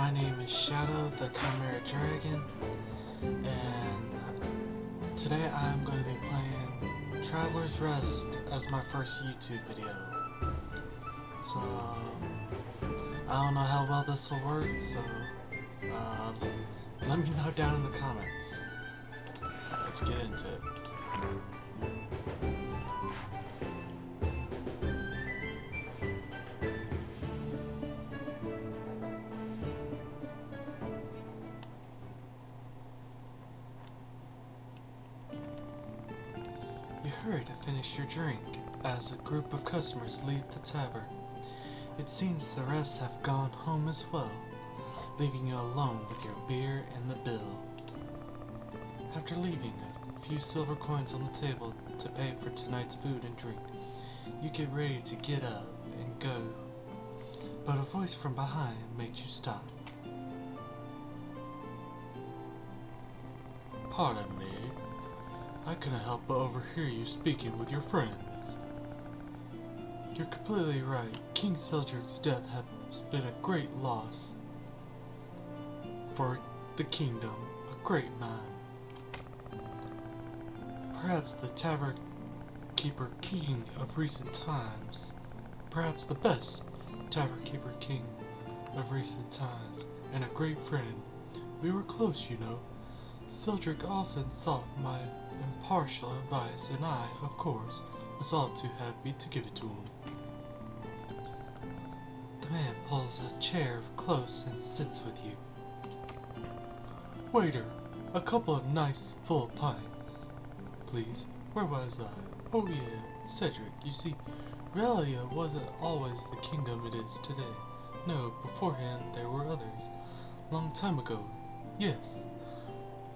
My name is Shadow the Chimera Dragon, and today I'm going to be playing Traveler's Rest as my first YouTube video. So, I don't know how well this will work, so let me know down in the comments. Let's get into it. You hurry to finish your drink as a group of customers leave the tavern. It seems the rest have gone home as well, leaving you alone with your beer and the bill. After leaving a few silver coins on the table to pay for tonight's food and drink, you get ready to get up and go, but a voice from behind makes you stop. Pardon me. I couldn't help but overhear you speaking with your friends. You're completely right. King Seldric's death has been a great loss for the kingdom, a great man. Perhaps the Tavern Keeper King of recent times, perhaps the best Tavern Keeper King of recent times, and a great friend. We were close, you know. Seldric often sought my impartial advice, and I, of course, was all too happy to give it to him. The man pulls a chair close and sits with you. Waiter, a couple of nice full pints, please. Where was I? Oh yeah, Cedric. You see, Relia wasn't always the kingdom it is today. No, beforehand there were others. Long time ago. Yes,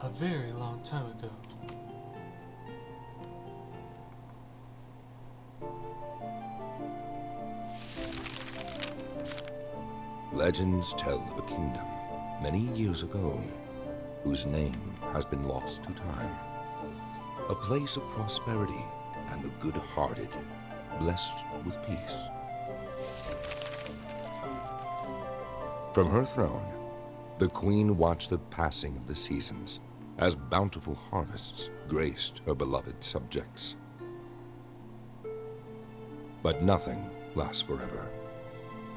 a very long time ago. Legends tell of a kingdom many years ago whose name has been lost to time. A place of prosperity and the good-hearted, blessed with peace. From her throne, the queen watched the passing of the seasons as bountiful harvests graced her beloved subjects. But nothing lasts forever,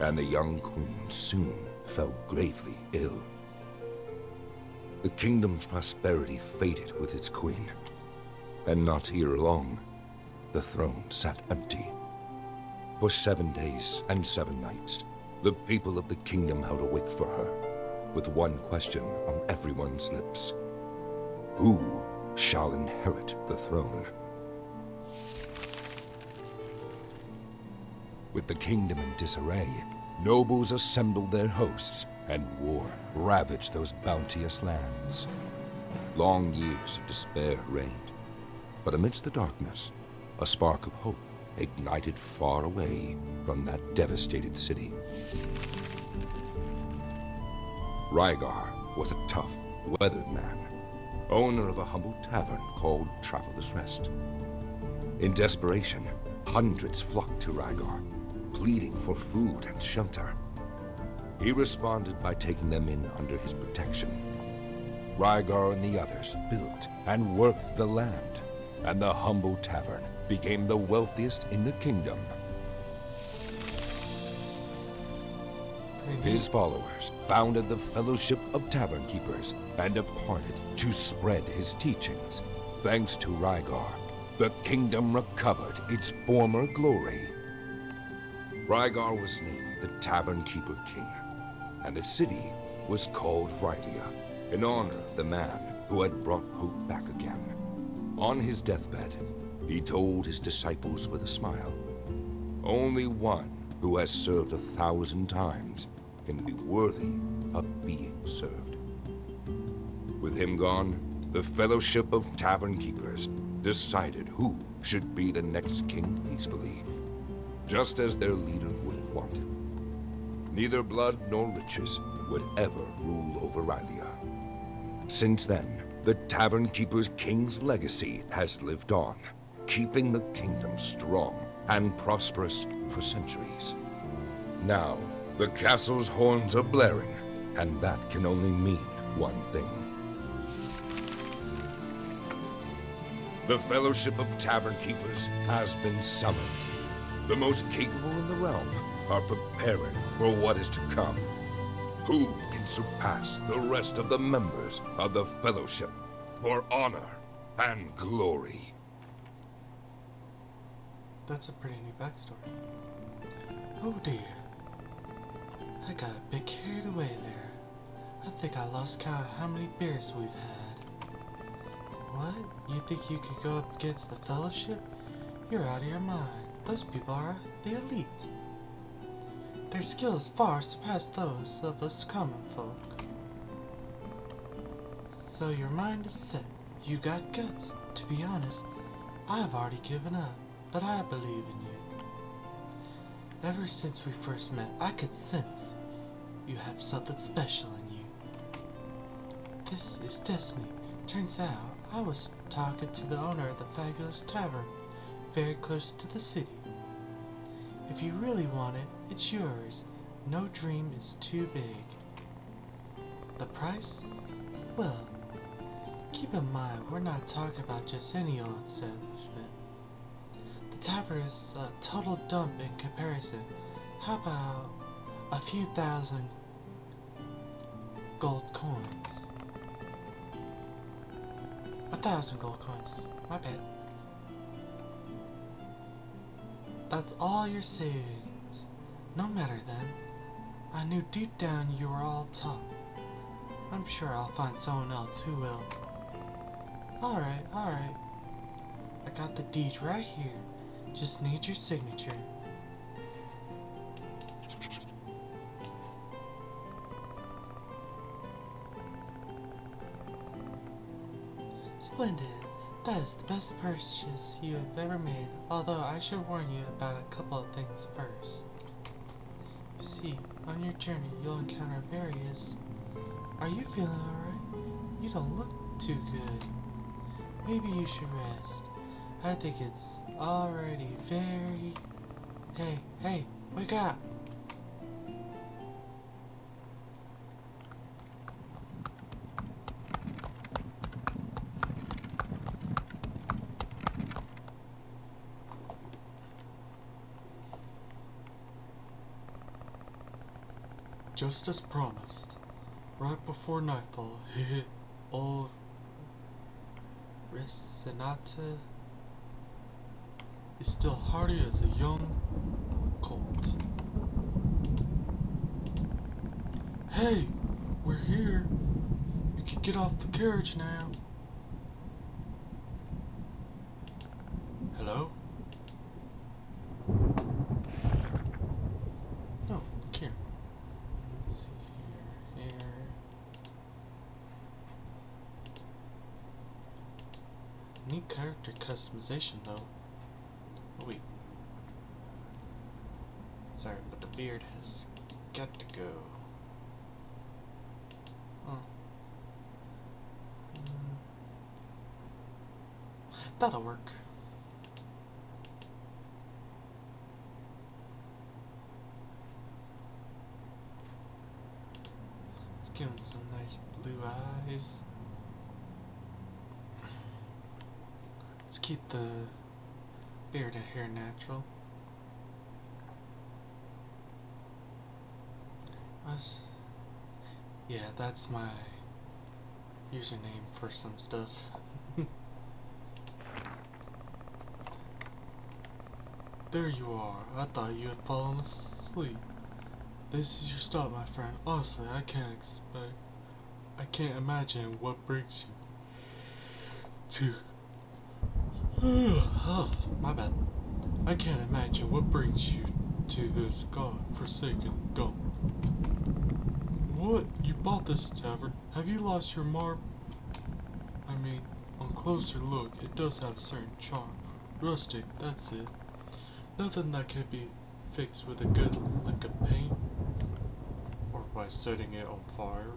and the young queen soon fell gravely ill. The kingdom's prosperity faded with its queen, and not here long, the throne sat empty. For 7 days and 7 nights, the people of the kingdom held awake for her, with one question on everyone's lips. Who shall inherit the throne? With the kingdom in disarray, nobles assembled their hosts, and war ravaged those bounteous lands. Long years of despair reigned, but amidst the darkness, a spark of hope ignited far away from that devastated city. Rygar was a tough, weathered man, owner of a humble tavern called Traveler's Rest. In desperation, hundreds flocked to Rygar, pleading for food and shelter. He responded by taking them in under his protection. Rygar and the others built and worked the land, and the humble tavern became the wealthiest in the kingdom. His followers founded the Fellowship of Tavern Keepers and departed to spread his teachings. Thanks to Rygar, the kingdom recovered its former glory. Rygar was named the Tavern Keeper King, and the city was called Rylia, in honor of the man who had brought hope back again. On his deathbed, he told his disciples with a smile, "Only one who has served 1,000 times can be worthy of being served." With him gone, the Fellowship of Tavern Keepers decided who should be the next king peacefully, just as their leader would have wanted. Neither blood nor riches would ever rule over Rylia. Since then, the Tavern Keeper's king's legacy has lived on, keeping the kingdom strong and prosperous for centuries. Now, the castle's horns are blaring, And that can only mean one thing. The Fellowship of Tavern Keepers has been summoned. The most capable in the realm are preparing for what is to come. Who can surpass the rest of the members of the Fellowship for honor and glory? That's a pretty neat backstory. Oh dear. I got a bit carried away there. I think I lost count of how many beers we've had. What? You think you could go up against the Fellowship? You're out of your mind. Those people are the elite. Their skills far surpass those of us common folk. So your mind is set. You got guts. To be honest, I've already given up, but I believe in you. Ever since we first met, I could sense you have something special in you. This is destiny. Turns out, I was talking to the owner of the fabulous tavern, very close to the city. If you really want it, it's yours. No dream is too big. The price? Well, keep in mind, we're not talking about just any old establishment. The tavern is a total dump in comparison. How about a few thousand gold coins? 1,000 gold coins. My bad. That's all your savings. No matter then. I knew deep down you were all talk. I'm sure I'll find someone else who will. Alright. I got the deed right here. Just need your signature. Splendid. That is the best purchase you have ever made, although I should warn you about a couple of things first. You see, on your journey you'll encounter various... Are you feeling alright? You don't look too good. Maybe you should rest. I think it's already very... Hey, wake up! Just as promised, right before nightfall, he hit old Resinata is still hardy as a young colt. Hey, we're here. You can get off the carriage now. Hello? No, here. Let's see here. Neat character customization though. Oh wait. Sorry, but the beard has got to go. Oh. That'll work. Let's give him some nice blue eyes. Let's keep the beard and hair natural. Yeah, that's my username for some stuff. There you are. I thought you had fallen asleep. This is your stop, my friend. Honestly, I can't imagine what brings you to... Oh, my bad. I can't imagine what brings you to this god-forsaken dump. What? You bought this tavern? Have you lost your marb? I mean, on closer look, it does have a certain charm. Rustic, that's it. Nothing that can be fixed with a good lick of paint, or by setting it on fire.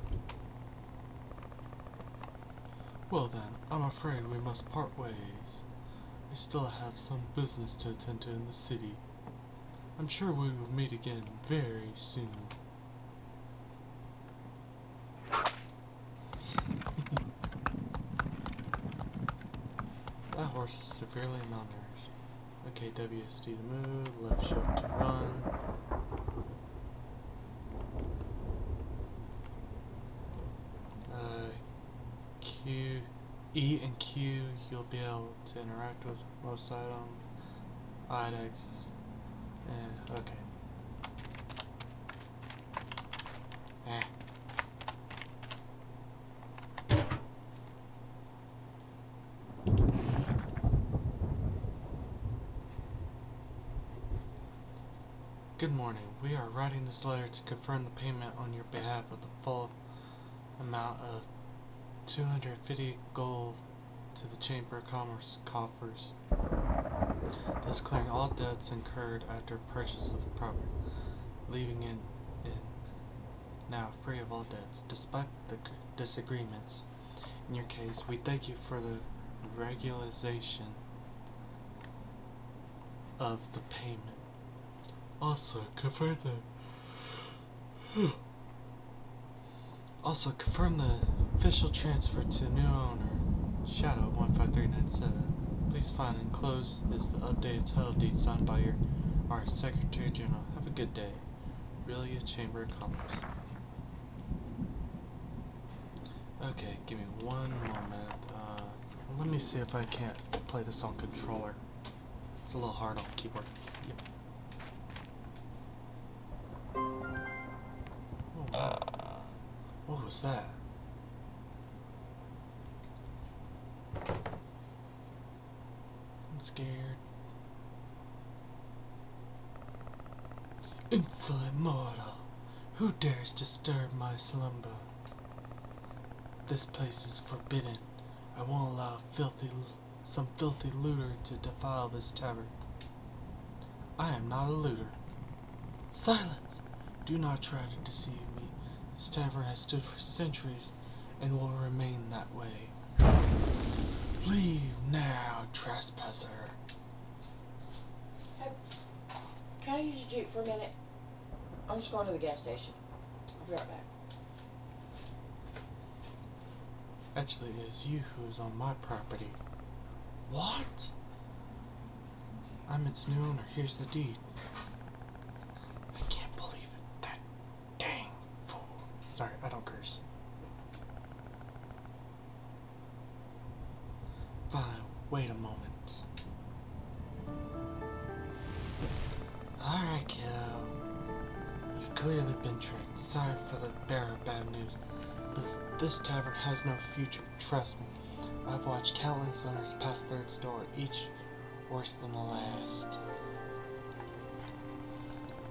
Well then, I'm afraid we must part ways. I still have some business to attend to in the city. I'm sure we will meet again very soon. horse is severely malnourished. Okay, WSD to move, left shift to run. Q, E and Q, you'll be able to interact with most items. IDEX, and okay. Good morning. We are writing this letter to confirm the payment on your behalf of the full amount of 250 gold to the Chamber of Commerce coffers, thus clearing all debts incurred after purchase of the property, leaving it in now free of all debts. Despite the disagreements in your case, we thank you for the regularization of the payment. Also, confirm the official transfer to new owner, Shadow 15397. Please find enclosed is the updated title deed signed by our Secretary General. Have a good day. Relia Chamber of Commerce. Okay, give me one moment. Let me see if I can't play this on controller. It's a little hard on the keyboard. Yep. What was that? I'm scared. Insolent mortal! Who dares disturb my slumber? This place is forbidden. I won't allow some filthy looter to defile this tavern. I am not a looter. Silence! Do not try to deceive me. This tavern has stood for centuries and will remain that way. Leave now, trespasser. Hey, can I use your Jeep for a minute? I'm just going to the gas station. I'll be right back. Actually, it is you who is on my property. What? I'm its new owner. Here's the deed. I can't believe it. That dang fool. Sorry, I don't curse. Fine, wait a moment. Alright, kiddo. You've clearly been tricked. Sorry for the bearer of bad news, but this tavern has no future. Trust me. I've watched countless owners pass through its door, each worse than the last.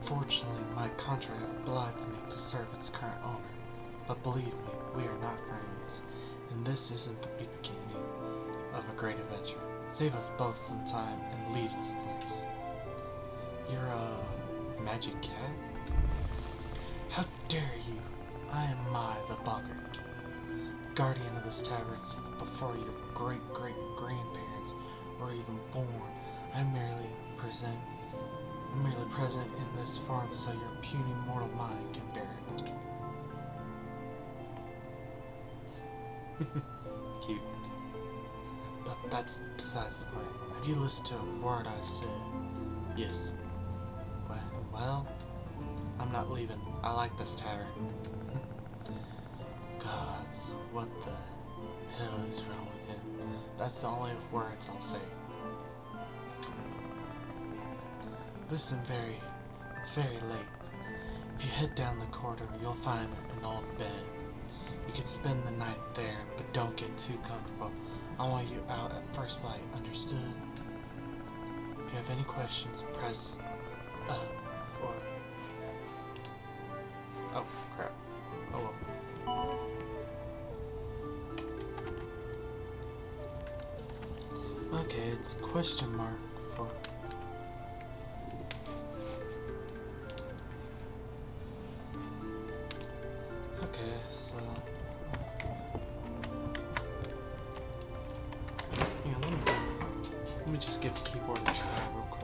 Fortunately, my contract obliges me to serve its current owner. But believe me, we are not friends, and this isn't the beginning of a great adventure. Save us both some time and leave this place. You're a magic cat? How dare you? I am the Boggart. The guardian of this tavern sits before your great-great-grandparents were even born. I'm merely present in this form so your puny mortal mind can bear it. Cute. But that's besides the point. Have you listened to a word I've said? Yes. Well, I'm not leaving. I like this tavern. Gods, what the hell is wrong with him? That's the only words I'll say. Listen, it's very late. If you head down the corridor, you'll find an old bed. You can spend the night there, but don't get too comfortable. I want you out at first light, understood? If you have any questions, press or... Oh, crap. Oh well. Okay, it's question mark for... Okay, so... Hang on, let me just give the keyboard a try real quick.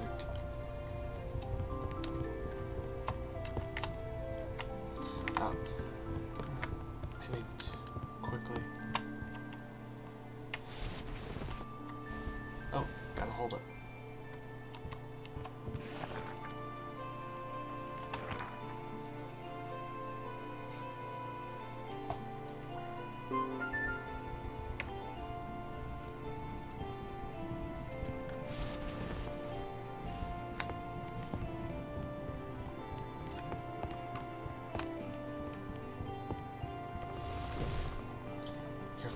Maybe too quickly. Oh.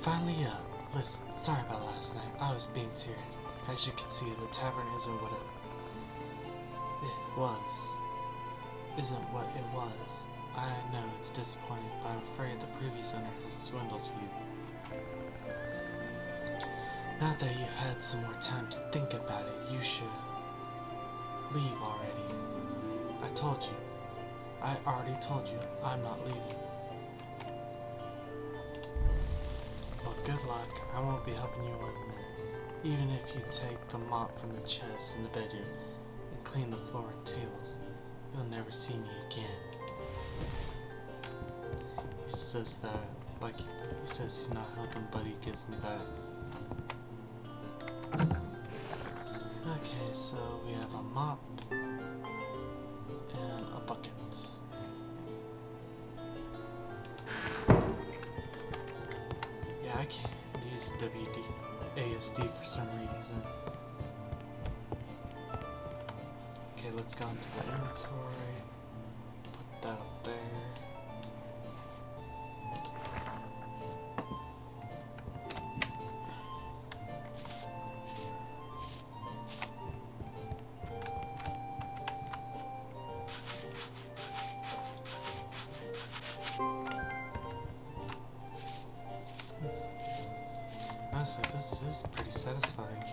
finally up. Listen, sorry about last night. I was being serious. As you can see, the tavern isn't what it was. Isn't what it was. I know it's disappointing, but I'm afraid the previous owner has swindled you. Now that you've had some more time to think about it, you should leave already. I already told you, I'm not leaving. Well, good luck. I won't be helping you one minute. Even if you take the mop from the chest in the bedroom and clean the floor and tables, you'll never see me again. He says that, like, he says he's not helping, but he gives me that. Okay, so we have a mop and a bucket. Yeah, I can't use WASD for some reason. Okay, let's go into the inventory. Put that up there. Honestly, this is pretty satisfying.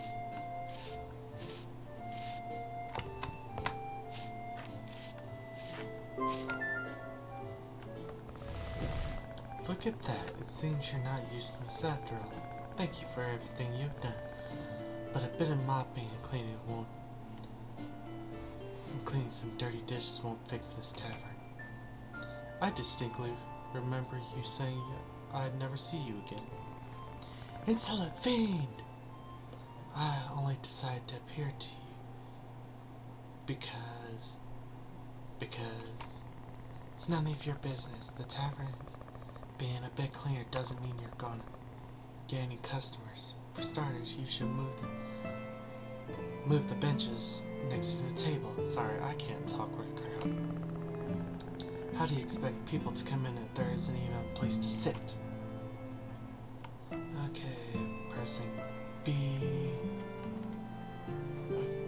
Look at that. It seems you're not useless after all. Thank you for everything you've done. But a bit of mopping and cleaning some dirty dishes won't fix this tavern. I distinctly remember you saying I'd never see you again. Insolent fiend! I only decided to appear to you because it's none of your business. The tavern is. Being a bit cleaner doesn't mean you're gonna get any customers. For starters, you should move the benches next to the table. Sorry, I can't talk with crowd. How do you expect people to come in if there isn't even a place to sit? Okay, pressing B.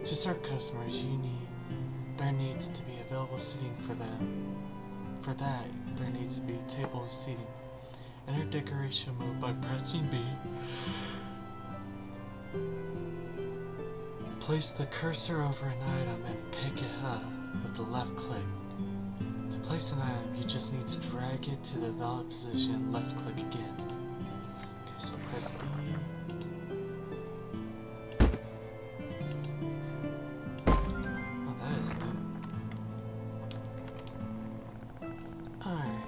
To serve customers, there needs to be available seating for them. For that, there needs to be table seating. Enter decoration mode by pressing B. Place the cursor over an item and pick it up with the left click. To place an item, you just need to drag it to the valid position and left click again. Okay, so press B. Oh, that is neat. Alright.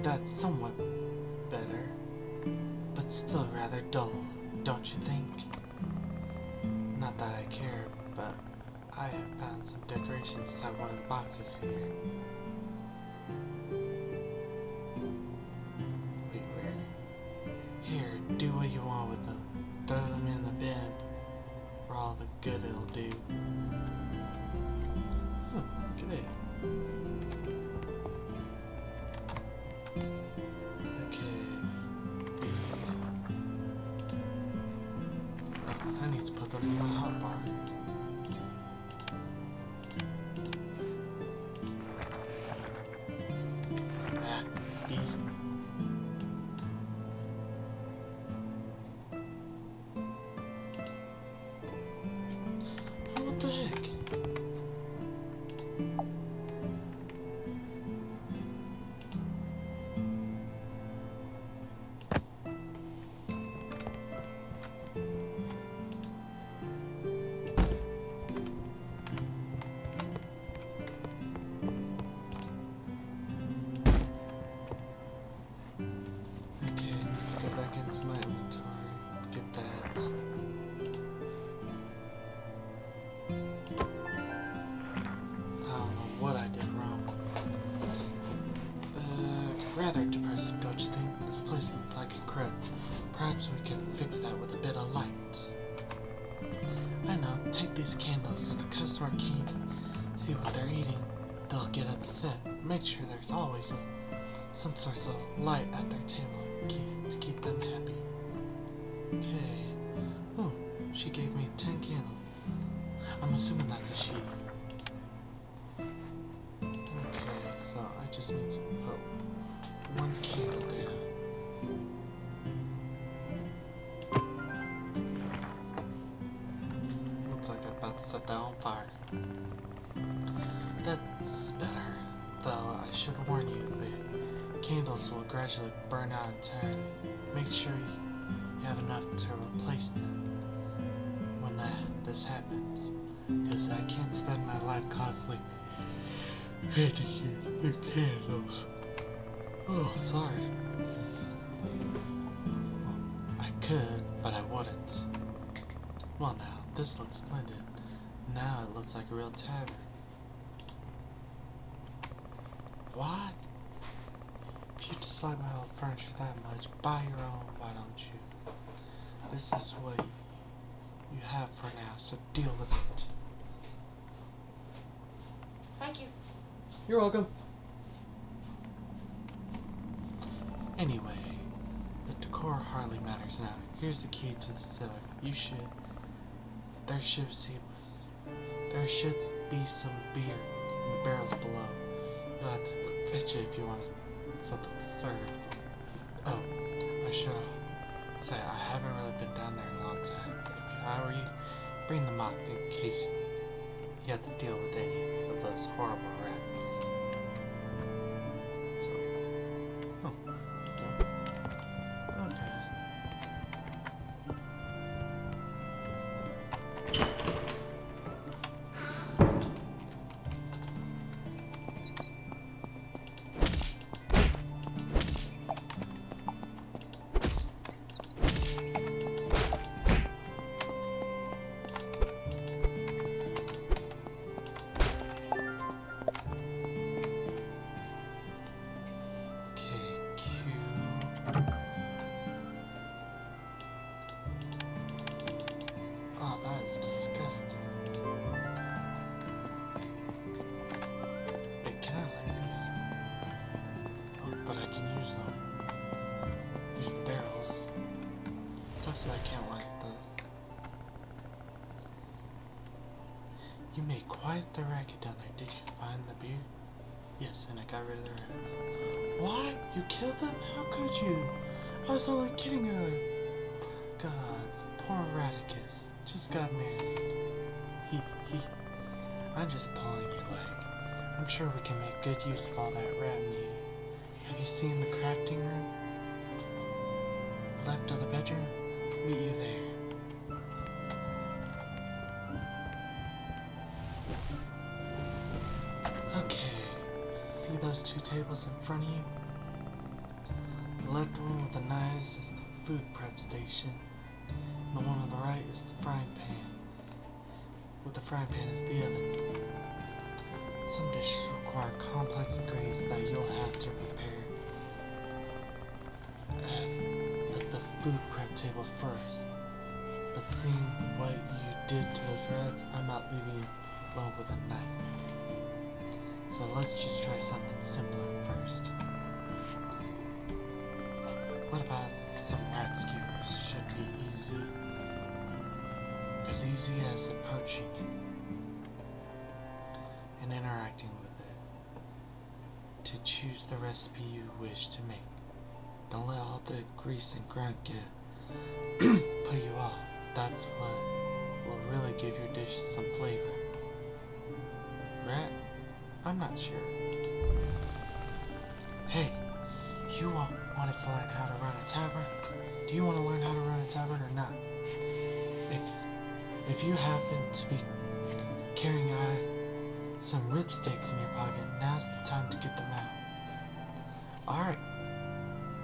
That's somewhat better, but still rather dull, don't you think? Not that I care, but I have found some decorations inside one of the boxes here. Wait, where? Here, do what you want with them. Throw them in the bin for all the good it'll do. Good. Okay. B. Oh, I need to put them in my hotbar. E. Oh, what the heck? Go back into my inventory, get that. I don't know what I did wrong. Rather depressing, don't you think? This place looks like a crap. Perhaps we could fix that with a bit of light. I know, take these candles so the customer can't see what they're eating. They'll get upset. Make sure there's always a some source of light at their table to keep them happy. Okay. Oh, she gave me 10 candles. I'm assuming that's a she. Okay, so I just need to put 1 candle down. Looks like I'm about to set that on fire. That's better, though I should warn you, the candles will gradually burn out entirely. Make sure you have enough to replace them when this happens, because I can't spend my life constantly handing you the candles. Oh, sorry. Well, I could, but I wouldn't. Well, now, this looks splendid. Now it looks like a real tavern. What? If you dislike my old furniture that much, buy your own, why don't you? This is what you have for now, so deal with it. Thank you. You're welcome. Anyway, the decor hardly matters now. Here's the key to the cellar. There should be some beer in the barrels below. You'll have to fetch it if you want something served. Oh, I should say I haven't really been down there in a long time. If I were you, bring the mop in case you have to deal with any of those horrible rats. So, oh, okay. Oh, that is disgusting. Wait, can I light these? Oh, but I can use them. Use the barrels. Sucks that I can't light the... You made quite the racket down there. Did you find the beer? Yes, and I got rid of the rats. What? You killed them? How could you? I was only kidding earlier. Gods, poor Radicus. Just got married. He. I'm just pulling your leg. I'm sure we can make good use of all that rat meat. Have you seen the crafting room? Left of the bedroom? Meet you there. Okay. See those 2 tables in front of you? The left one with the knives is the food prep station. And the one on the right is the frying pan. With the frying pan is the oven. Some dishes require complex ingredients that you'll have to prepare at the food prep table first. But seeing what you did to those rats, I'm not leaving you alone with a knife. So let's just try something simpler first. What about some rat skewers? Should be easy. As easy as approaching it and interacting with it. To choose the recipe you wish to make. Don't let all the grease and grunt get put you off. That's what will really give your dish some flavor. Rat? I'm not sure. Hey, you wanted to learn how to run a tavern? Do you want to learn how to run a tavern or not? If you happen to be carrying some rib steaks in your pocket, now's the time to get them out. Alright,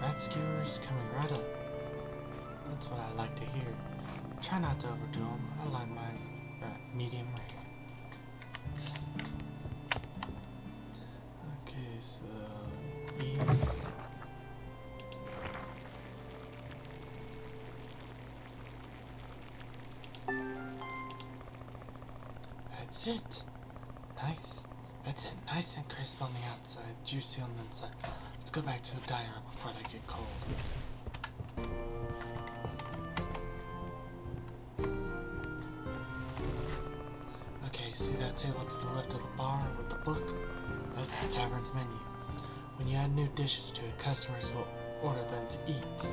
rat skewers coming right up. That's what I like to hear. Try not to overdo them. I like mine medium rare. Okay, so... That's it. Nice. That's it, nice and crisp on the outside, juicy on the inside. Let's go back to the dining room before they get cold. Okay, see that table to the left of the bar with the book? That's the tavern's menu. When you add new dishes to it, customers will order them to eat.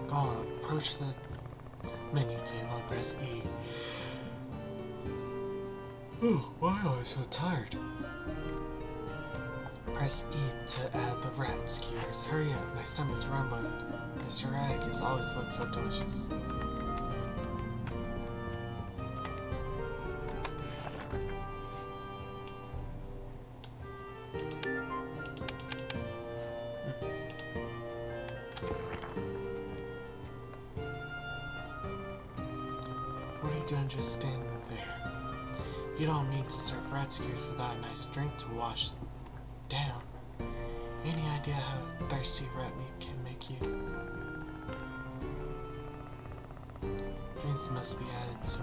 Go on, approach the menu table and press E. Oh, why am I so tired? Press E to add the rat skewers. Hurry up, my stomach's rumbling. Mr. Radicus always looks so delicious. What are you doing just standing there? You don't mean to serve rat skewers without a nice drink to wash down. Any idea how thirsty rat meat can make you? Drinks must be added to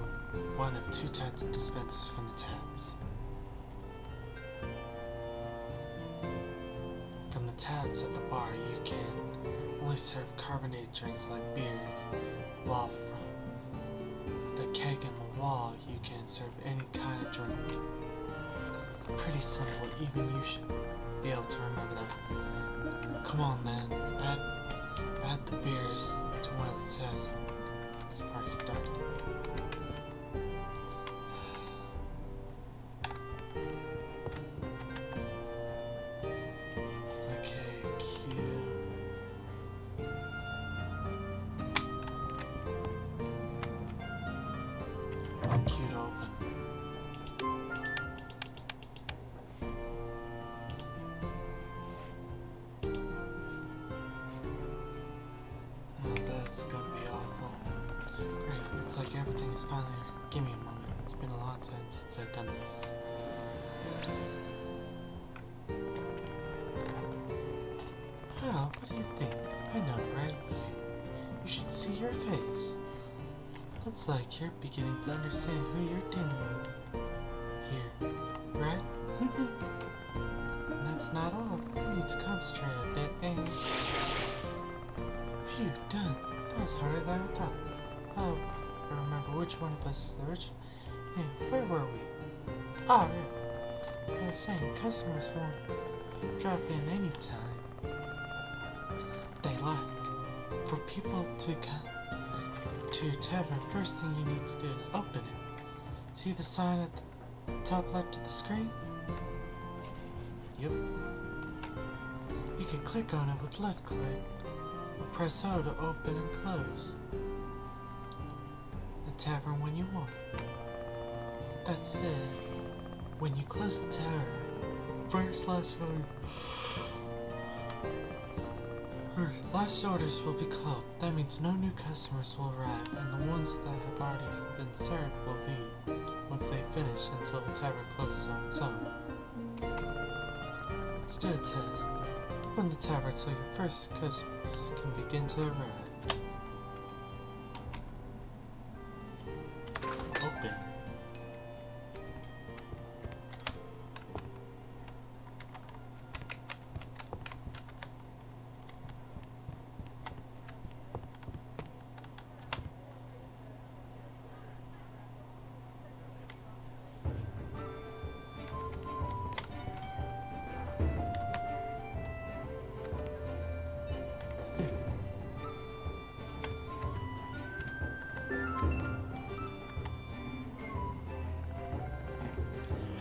one of two types of dispensers from the tabs. From the tabs at the bar, you can only serve carbonated drinks like beers, while from the keg in the wall, you can serve any kind of drink. It's pretty simple, even you should be able to remember that. Come on then, add the beers to one of the tabs. This party started. Okay, cue. Cue to open. Oh, that's gonna be awful. Great, looks like everything is finally. Give me a moment. It's been a long time since I've done this. Well, what do you think? I know, right? You should see your face. Looks like you're beginning to understand who you're dealing with here, right? And that's not all. You need to concentrate a bit, baby. Phew, done. That was harder than I thought. Oh, I remember which one of us is the original. Hey, where were we? Ah, right. I was saying, customers won't drop in any time they like. For people to come to your tavern, first thing you need to do is open it. See the sign at the top left of the screen? Yep. You can click on it with left click, or press O to open and close the tavern when you want. That said, when you close the tavern, last orders will be called. That means no new customers will arrive, and the ones that have already been served will leave once they finish until the tavern closes on its own. Let's do a test. Open the tavern so your first customers can begin to arrive. Open.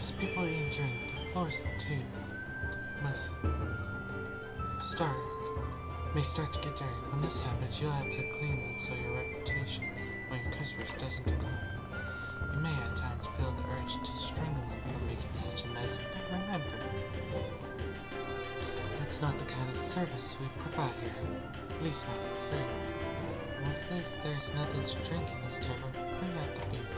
As people eat and drink, the floors of the table may start to get dirty. When this happens, you'll have to clean them so your reputation among your customers doesn't decline. You may at times feel the urge to strangle them for making such a mess, but remember, that's not the kind of service we provide here, at least not for free. Once there's nothing to drink in this tavern, bring out the beer.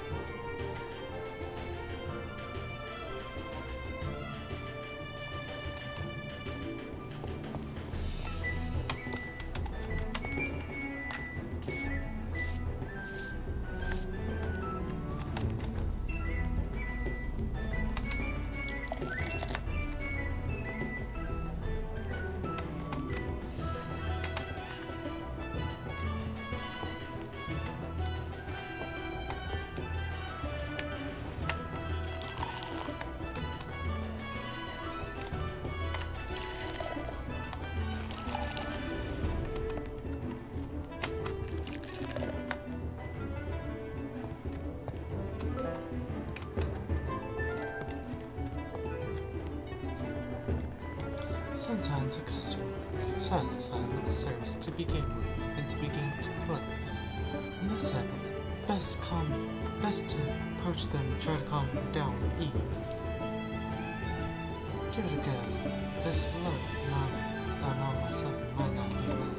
Sometimes a customer will be satisfied with the service to begin with and to begin to play. When this happens, best to approach them and try to calm them down with ease. Give it a go. Best of luck. No, I know myself it might not be enough.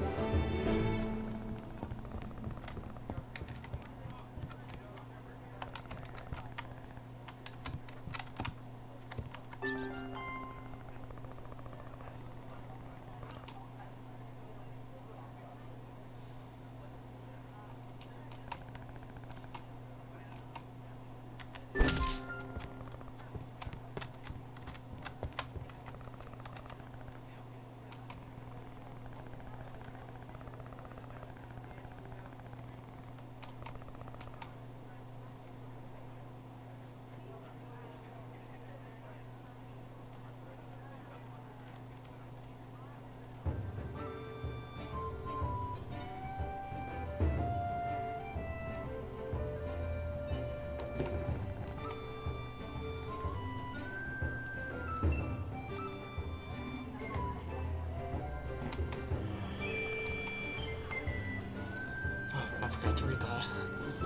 I forgot to read that.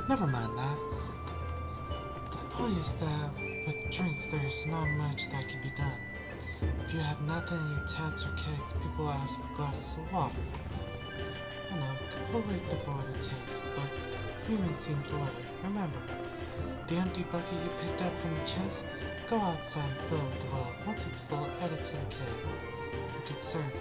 Never mind that. The point is that with drinks there's not much that can be done. If you have nothing in your taps or kegs, people ask for glasses of water. I know, completely devoid of taste, but humans seem to love it. Remember, the empty bucket you picked up from the chest, go outside and fill it with well. Once it's full, add it to the keg. You can serve it.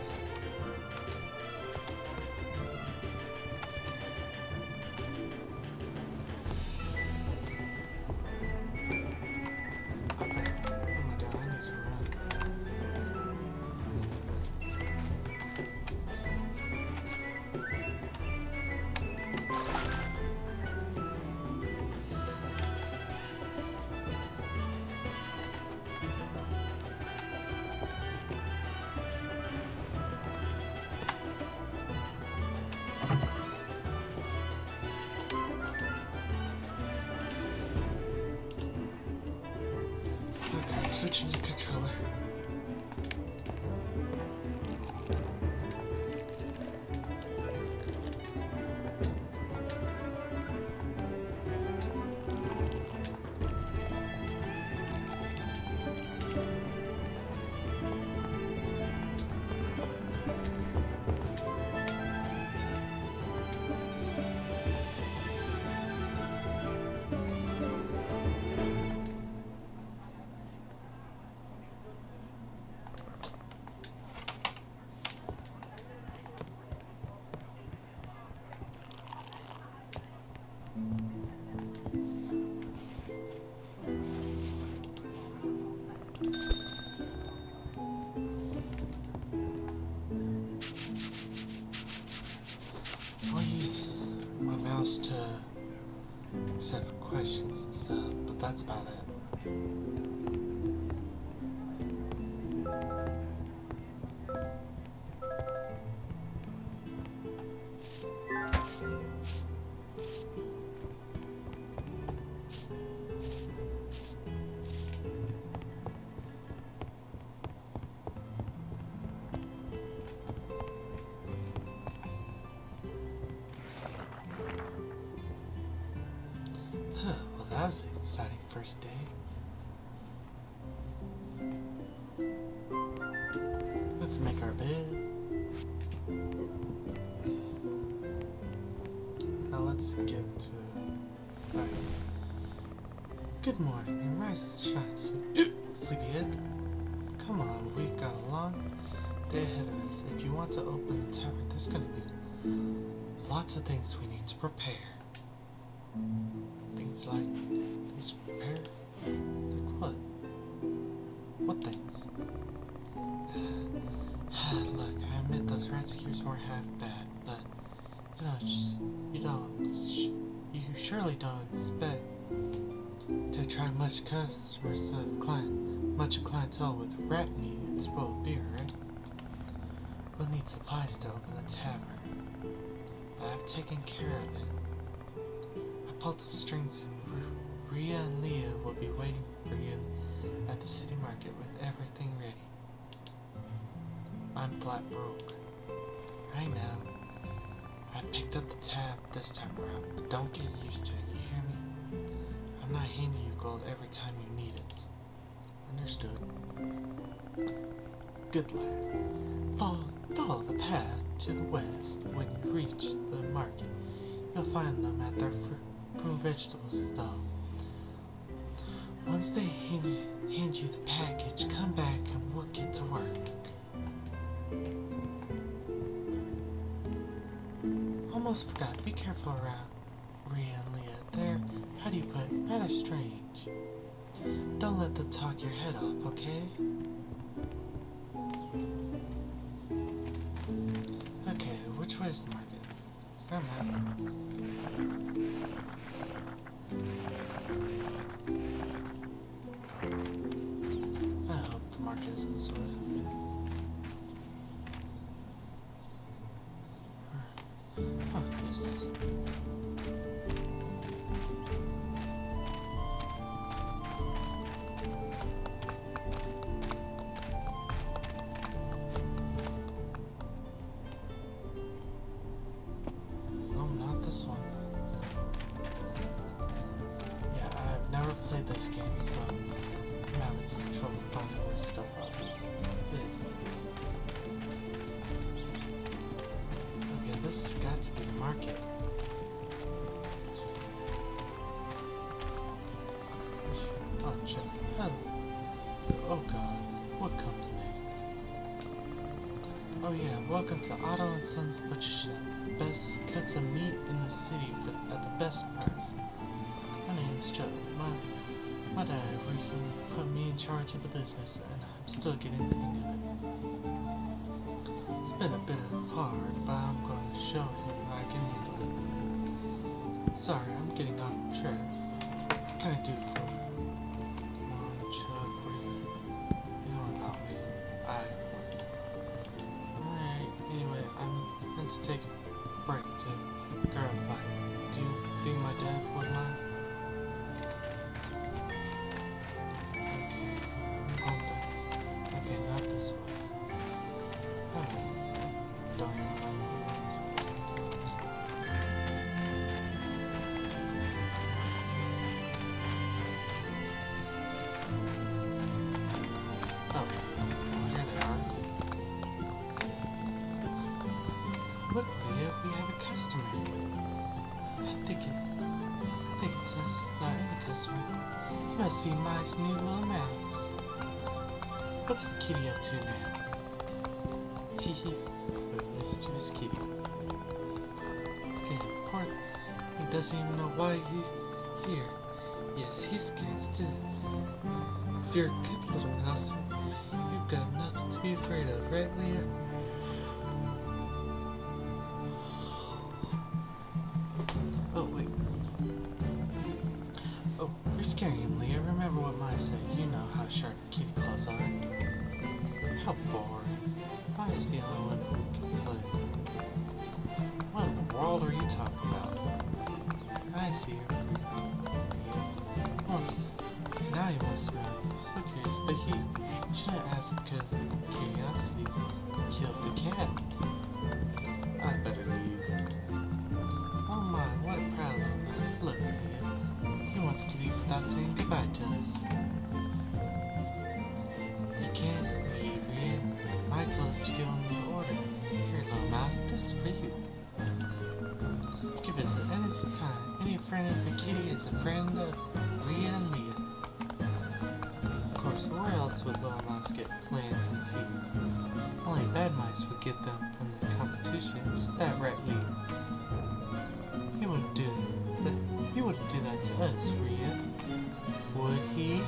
Switching the controller. I'll use my mouse to accept questions and stuff, but that's about it. Well, that was an exciting first day. Let's make our bed. Now let's get to... Alright. Good morning, and rise and shine, sleepyhead. Come on, we got a long day ahead of us. If you want to open the tavern, there's gonna be lots of things we need to prepare. Things to prepare? Like what? What things? Look, I admit those rescuers weren't half bad, but you surely don't expect to attract much customers much of clientele with rat meat and spoiled beer, right? We'll need supplies to open the tavern, but I've taken care of it. I pulled some strings, and Rhea and Leah will be waiting for you at the city market with everything ready. I'm flat broke. I know. I picked up the tab this time around, but don't get used to it, you hear me? I'm not handing you gold every time you need it. Understood. Good lad. Follow the path to the west. When you reach the market, you'll find them at their fruit and vegetable stall. Once they hand you the package, come back and we'll get to work. Almost forgot. Be careful around Rhea and Leah. They're, how do you put, rather strange. Don't let them talk your head off, okay? Okay, which way is the market? Is there a map? I hope the market is this way. Oh, yes. No, not this one. Yeah, I've never played this game, so I'm having some trouble finding where stuff is. Okay, this has got to be the market. Oh, check. Oh god, what comes next? Oh yeah, welcome to Otto and Sons Butcher Shop. Best cuts of meat in the city at the best price. My name's Joe. My dad recently put me in charge of the business, and I'm still getting the hang of it. It's been a bit hard, but I'm going to show him I can handle it. Sorry, I'm getting off track. What can I do for you? Come on, Chuck, what do you know about me? Alright, anyway, I'm going to take a break to grab a bite. Do you think my dad would mind? Okay, not this way. Oh, darn it. Oh, here they are. Look, Leah, we have a customer. I think it's not any customer. It must be my new little mouse. What's the kitty up to now? Teehee. Let's do his kitty. Okay, poor. He doesn't even know why he's here. Yes, he's scared still. If you're a good little mouse, you've got nothing to be afraid of, right, Leah? Oh, wait. Oh, you're scaring him, Leah. Remember what Maya said. You know how sharp kitty claws are. How boring. Maya's the only one who can play. What in the world are you talking about? I see her. Now he wants to be so curious, but he shouldn't ask because curiosity killed the cat. I better leave. Oh my, what a proud little mouse. Look at him. He wants to leave without saying goodbye to us. You can't leave, Red. I told us to give him the order. Here, little mouse, this is for you. You can visit any time. Any friend of the kitty is a friend of Leah and Leah. Of course, where else would little mouse get plants and seeds? Only bad mice would get them from the competition. Isn't that right, Leah? He wouldn't do that. He wouldn't do that to us, Rhea. Would he?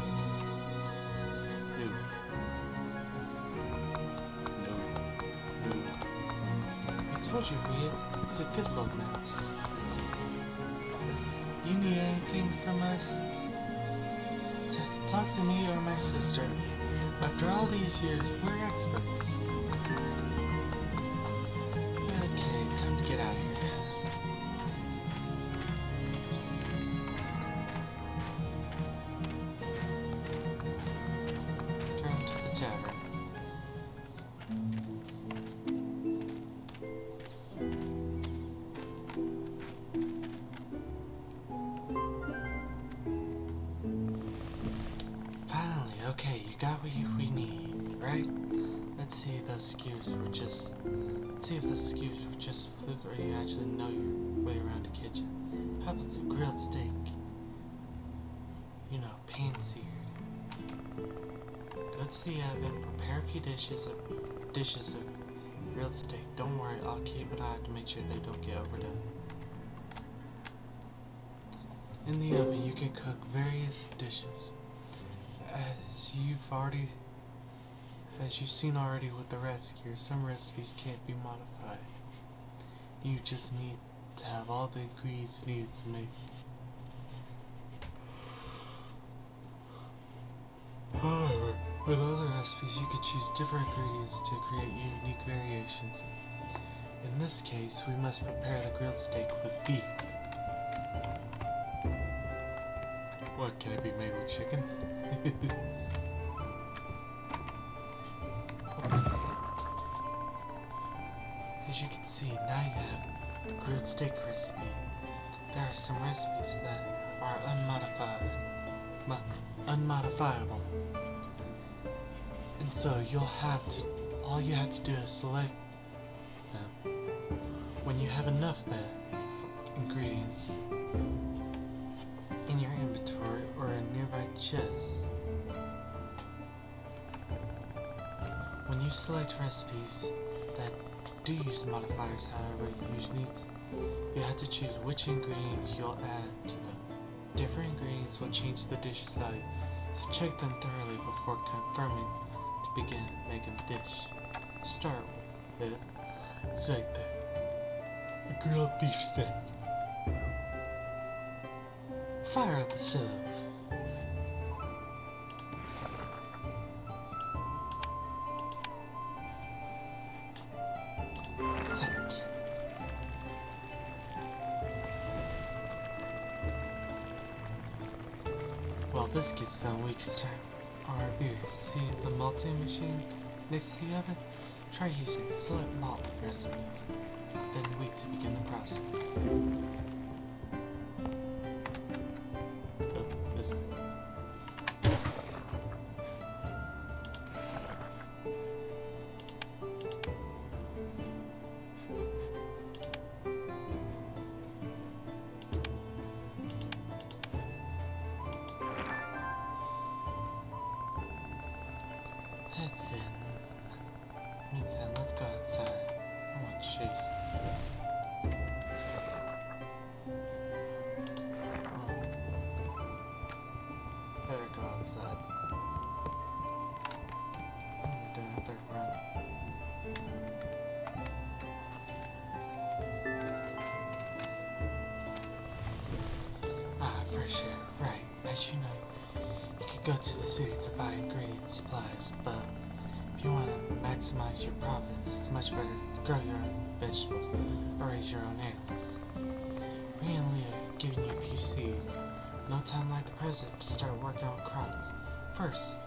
No. I told you, Rhea. He's a good little mouse. You need anything from us? Talk to me or my sister. After all these years, we're experts. Okay, time to get out of here. Turn to the tavern. got what we need, right? Let's see if those skewers were just a fluke, or you actually know your way around a kitchen. How about some grilled steak? You know, pan-seared. Go to the oven, prepare a few dishes of grilled steak. Don't worry, I'll keep an eye to make sure they don't get overdone. In the oven, you can cook various dishes. As you've seen already with the rescue, some recipes can't be modified. You just need to have all the ingredients needed to make. However, with other recipes, you could choose different ingredients to create unique variations. In this case, we must prepare the grilled steak with beef. What, can it be made with chicken? As you can see, now you have the grilled steak recipe. There are some recipes that are unmodifiable. And so all you have to do is select them. When you have enough of the ingredients in your inventory or a nearby chest, when you select recipes that do use modifiers, however, you have to choose which ingredients you'll add to them. Different ingredients will change the dish's value, so check them thoroughly before confirming to begin making the dish. To start with, select the grilled beef steak. Fire up the stove. Set. While this gets done, we can start our beers. See the malting machine next to the oven? Try using it. Select malt recipes. Then wait to begin the process. Oh, this thing. That's it. Meantime, let's go outside. I want to chase. Better go outside. I'm done. I better run. Ah, fresh air. Right. As you know, you could go to the city to buy ingredient supplies, but if you want to maximize your profits, it's much better to grow your own vegetables or raise your own animals. Me and Leah are giving you a few seeds. No time like the present to start working on crops. First,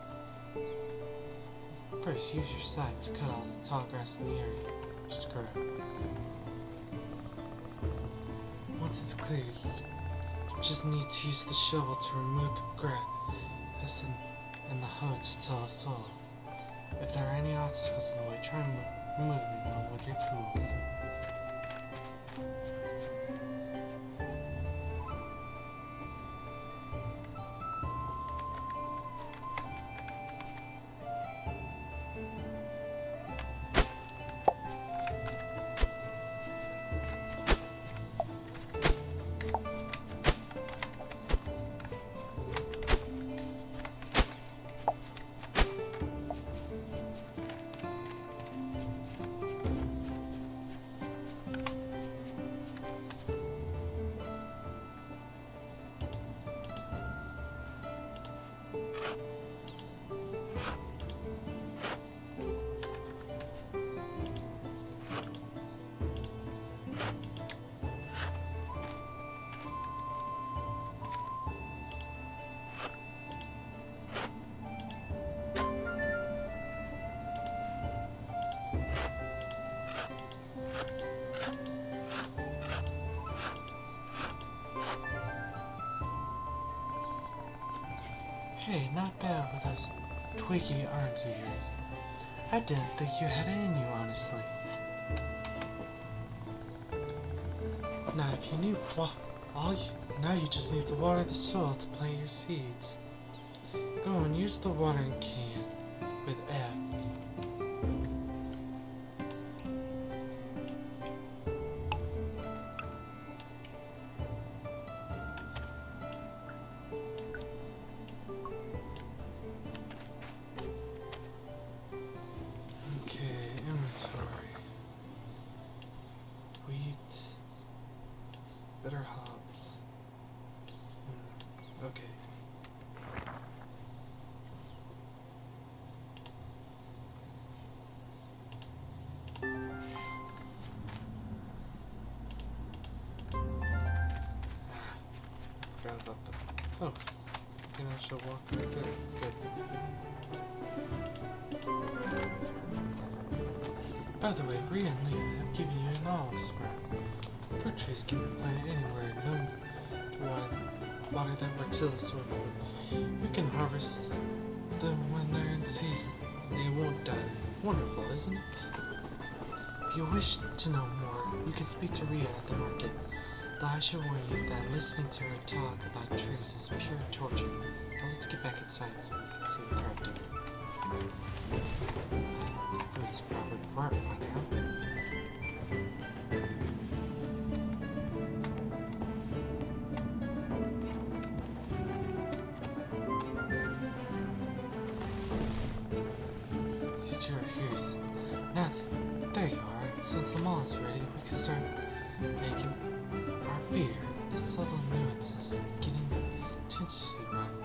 use your scythe to cut all the tall grass in the area. Just grow. Once it's clear, you just need to use the shovel to remove the grass and the hoe to till the soil. If there are any obstacles in the way, try removing them with your tools. Hey, not bad with us twiggy arms of yours. I didn't think you had it in you, honestly. Now, if you knew now you just need to water the soil to plant your seeds. Go and use the watering can with F. Okay, inventory. Wheat. Bitter hops. Okay. Forgot about the. Oh, can I should walk right there? Good. By the way, Rhea and Leah have given you an olive sprout. Fruit trees can be planted anywhere, no water them or till the soil. You can harvest them when they're in season. They won't die. Wonderful, isn't it? If you wish to know more, you can speak to Rhea at the market. Though I should warn you that listening to her talk about trees is pure torture. Now let's get back inside so we can see the crafting. That food is probably burnt by now. Now, there you are. Since the mall is ready, we can start making our beer. The subtle nuances getting intensely right.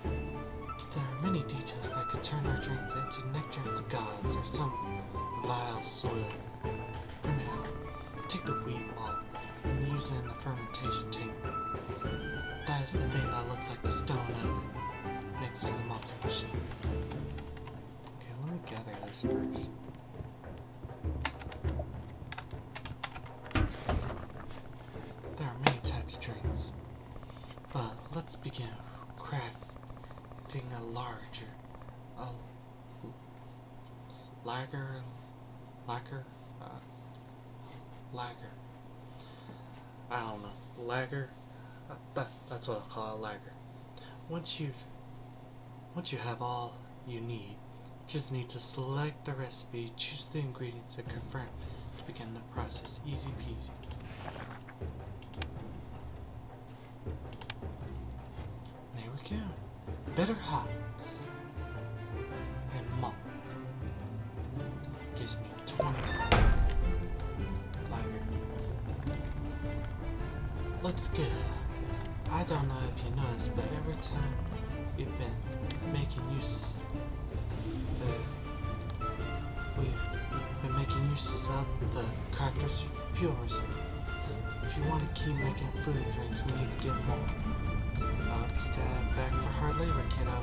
There are many details that could turn our drinks into nectar of the gods or some vile soil. For now, take the wheat malt and use it in the fermentation tank. That is the thing that looks like a stone oven next to the malting machine. Okay, let me gather this first. There are many types of drinks, but let's begin crafting a lager. I don't know, lager. That's what I'll call a lager. Once you have all you need, you just need to select the recipe, choose the ingredients, and confirm to begin the process. Easy peasy. There we go. Bitter hops and malt gives me 20 lager. Let's go. I don't know if you noticed, but every time we've been making use of the crafter's fuel reserve. If you want to keep making food and drinks, we need to get more. You got back for hard labor, kiddo.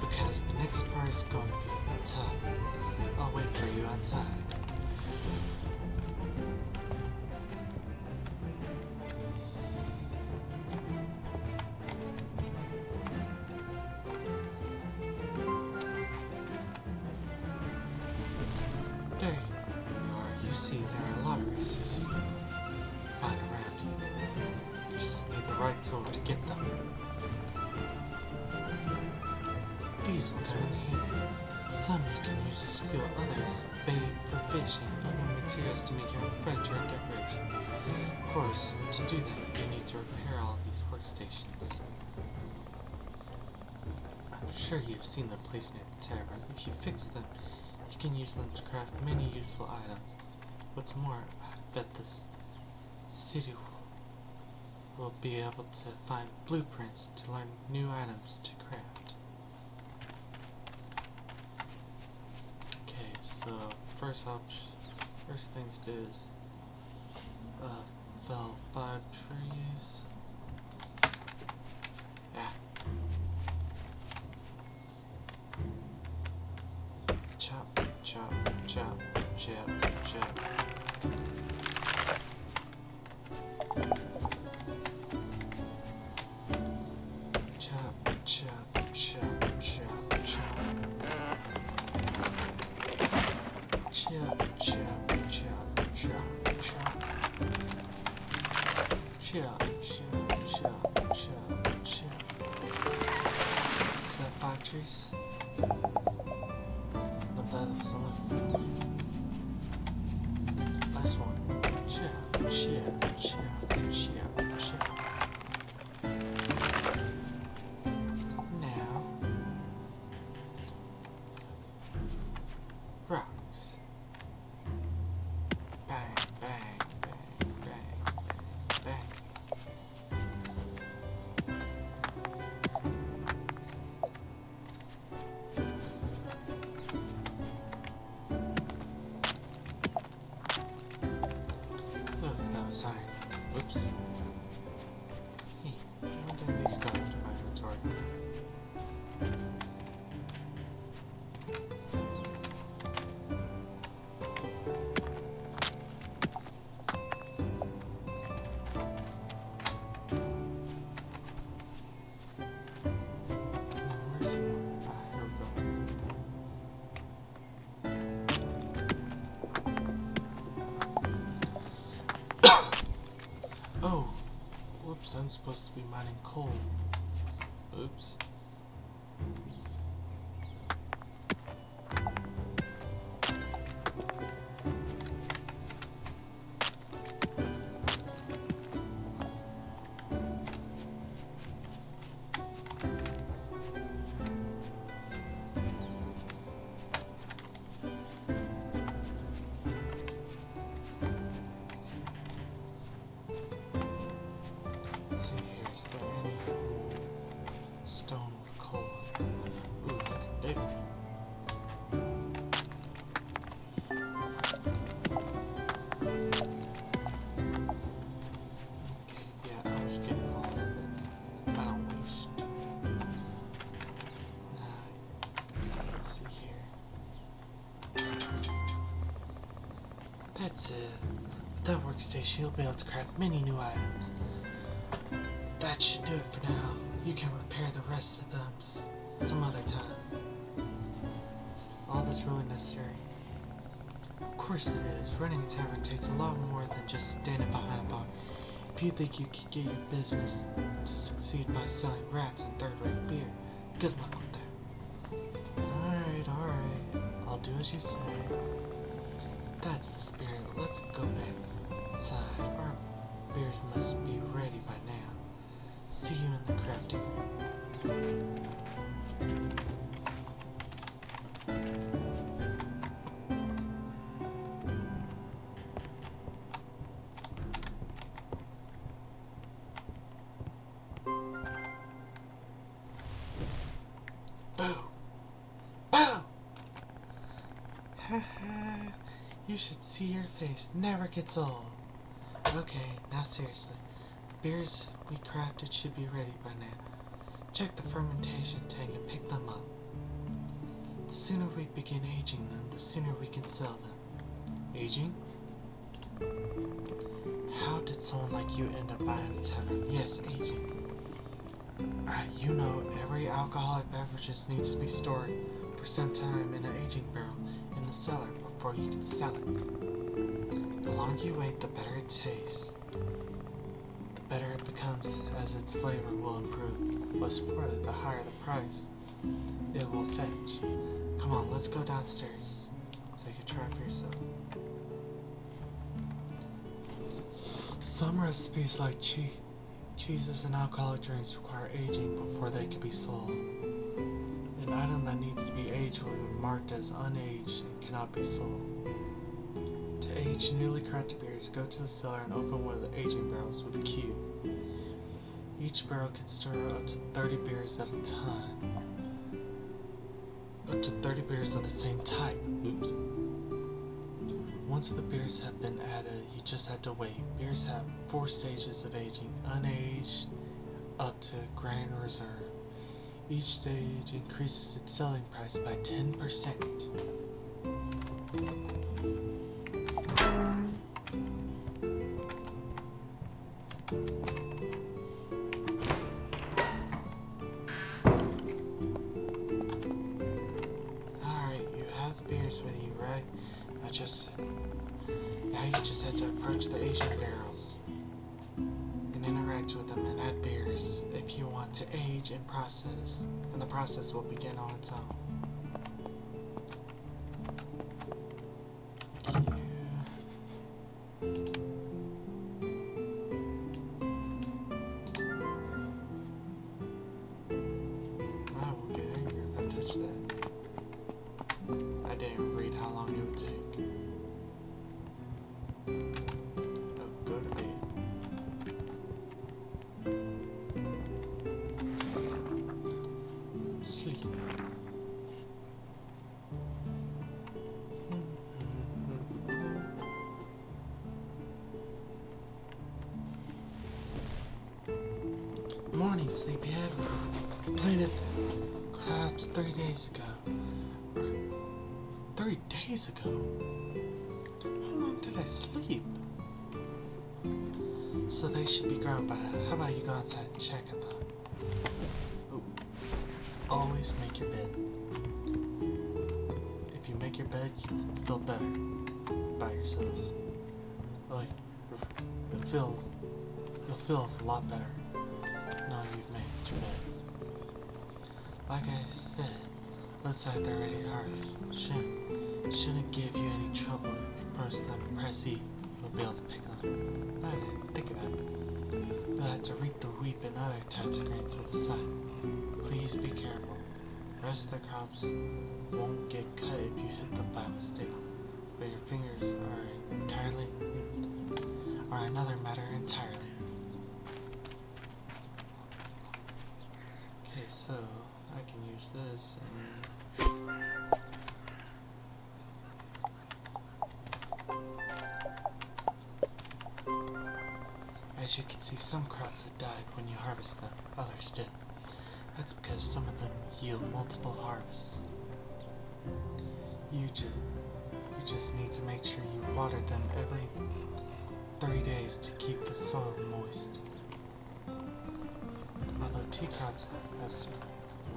Because the next part is going to be tough. I'll wait for you outside. There you are. You see, there are a lot of resources you can find around you. You just need the right tool to get them. These will come in handy. Some you can use as fuel, others bait for fishing, and materials to make your own furniture and decoration. Of course, to do that, you need to repair all of these workstations. I'm sure you've seen them placed near the tavern. If you fix them, you can use them to craft many useful items. What's more, I bet this city will be able to find blueprints to learn new items to craft. Okay, so first things to do is fell 5 trees. Yeah. Chop, chop, chop, chop, chop. Chop, chop, chop, chop. factories. But that was only last one. Chill. Now, rocks. Bang, bang, bang, bang, bang, bang. Oh, that was iron. Whoops. Hey, when did these go into my inventory? No, where's some more? Ah, here we go. Oh, whoops, I'm supposed to be mining coal. Oops. Let's see here, is there any stone with coal? Ooh, that's a big one. Okay, yeah, I was getting all of it. I don't waste. Let's see here. That's it. With that workstation, you'll be able to craft many new items. That should do it for now. You can repair the rest of them some other time. All that's really necessary. Of course it is. Running a tavern takes a lot more than just standing behind a bar. If you think you can get your business to succeed by selling rats and third-rate beer, good luck with that. Alright. I'll do as you say. That's the spirit. Let's go back inside. Our beers must be ready by now. See you in the crafting room. Boo! Boo! Haha, you should see your face. Never gets old. Okay, now seriously. Beers we crafted should be ready by now. Check the fermentation tank and pick them up. The sooner we begin aging them, the sooner we can sell them. Aging? How did someone like you end up buying a tavern? Yes, aging. You know, every alcoholic beverage just needs to be stored for some time in an aging barrel in the cellar before you can sell it. The longer you wait, the better it tastes. The better it becomes as its flavor will improve. Most importantly, the higher the price it will fetch. Come on, let's go downstairs so you can try for yourself. Some recipes like cheeses and alcoholic drinks require aging before they can be sold. An item that needs to be aged will be marked as unaged and cannot be sold. To age newly crafted beers, go to the cellar and open one of the aging barrels with a cube. Each barrel can store up to 30 beers at a time. Up to 30 beers of the same type. Oops. Once the beers have been added, you just have to wait. Beers have 4 stages of aging: unaged, up to Grand Reserve. Each stage increases its selling price by 10%. Alright, you have the beers with you, right? Now you just have to approach the aging barrels and interact with them and add beers. If you want to age stage in process, and the process will begin on its own. I will get angry if I touch that. I didn't read how long it would take. Oh, go to bed. Sleep. Morning, sleepyhead. Planet collapsed 3 days ago. 3 days ago? How long did I sleep? So they should be grown by now. How about you go outside and check at them? Oh. Always make your bed. If you make your bed, you'll feel better by yourself. Like, you'll feel a lot better knowing you've made your bed. Like I said, looks like they're ready to harvest. Shouldn't give you any trouble if you press E. You'll be able to pick them up. Now that I think about it, you'll have to reap the wheat and other types of grains with a scythe. Please be careful. The rest of the crops won't get cut if you hit them by mistake, but your fingers are another matter entirely. Okay, so I can use this and as you can see, some crops have died when you harvest them, others didn't. That's because some of them yield multiple harvests. You just need to make sure you water them every 3 days to keep the soil moist.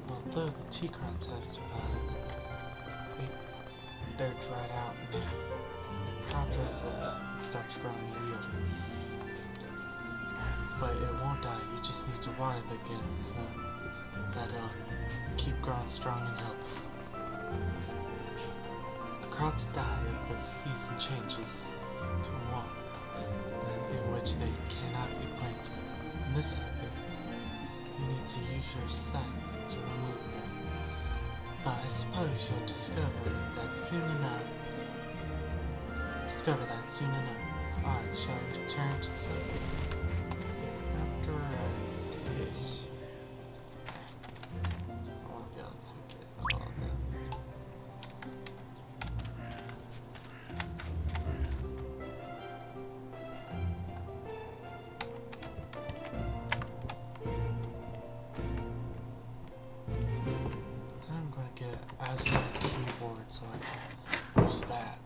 Although the tea crops have survived, they're dried out now. The crop dries up and stops growing and yielding. But it won't die, you just need to water it again so that it'll keep growing strong and healthy. The crops die if the season changes to one in which they cannot be planted. When this happens, you need to use your scythe to remove them. But I suppose you'll discover that soon enough. Alright, shall we return to something? After I fish. I want to be able to get all of them. I'm going to get Azure keyboard so I can use that.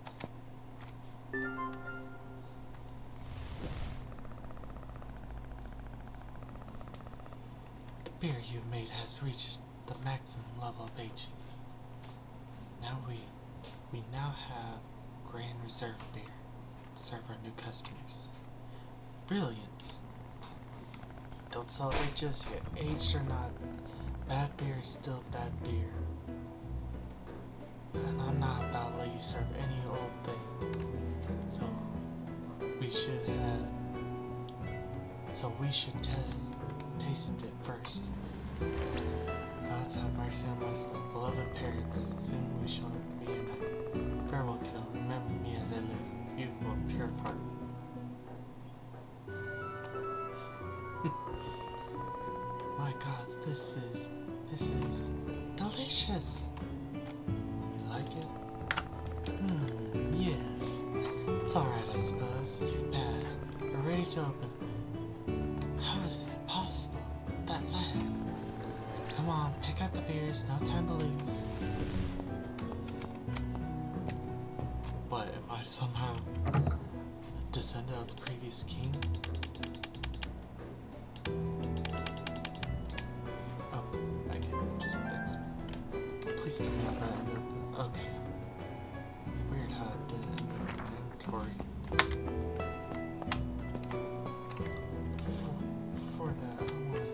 The beer you made has reached the maximum level of aging. Now we now have Grand Reserve beer to serve our new customers. Brilliant. Don't celebrate just yet. Aged or not, bad beer is still bad beer. And I'm not about to let you serve any old thing. So we should taste it first. Gods have mercy on my soul. Beloved parents, soon we shall reunite. Farewell, kiddo. Remember me as I live, beautiful and pure of heart. My gods, this is delicious. You like it? Yes. It's alright, I suppose. You've passed. You're ready to open. How is it possible? That lad. Come on, pick out the beers. No time to lose. What, am I somehow a descendant of the previous king? Oh, I can just fix. Please tell me how that ended up. Okay. Weird how it did end up in inventory. Before that, I want to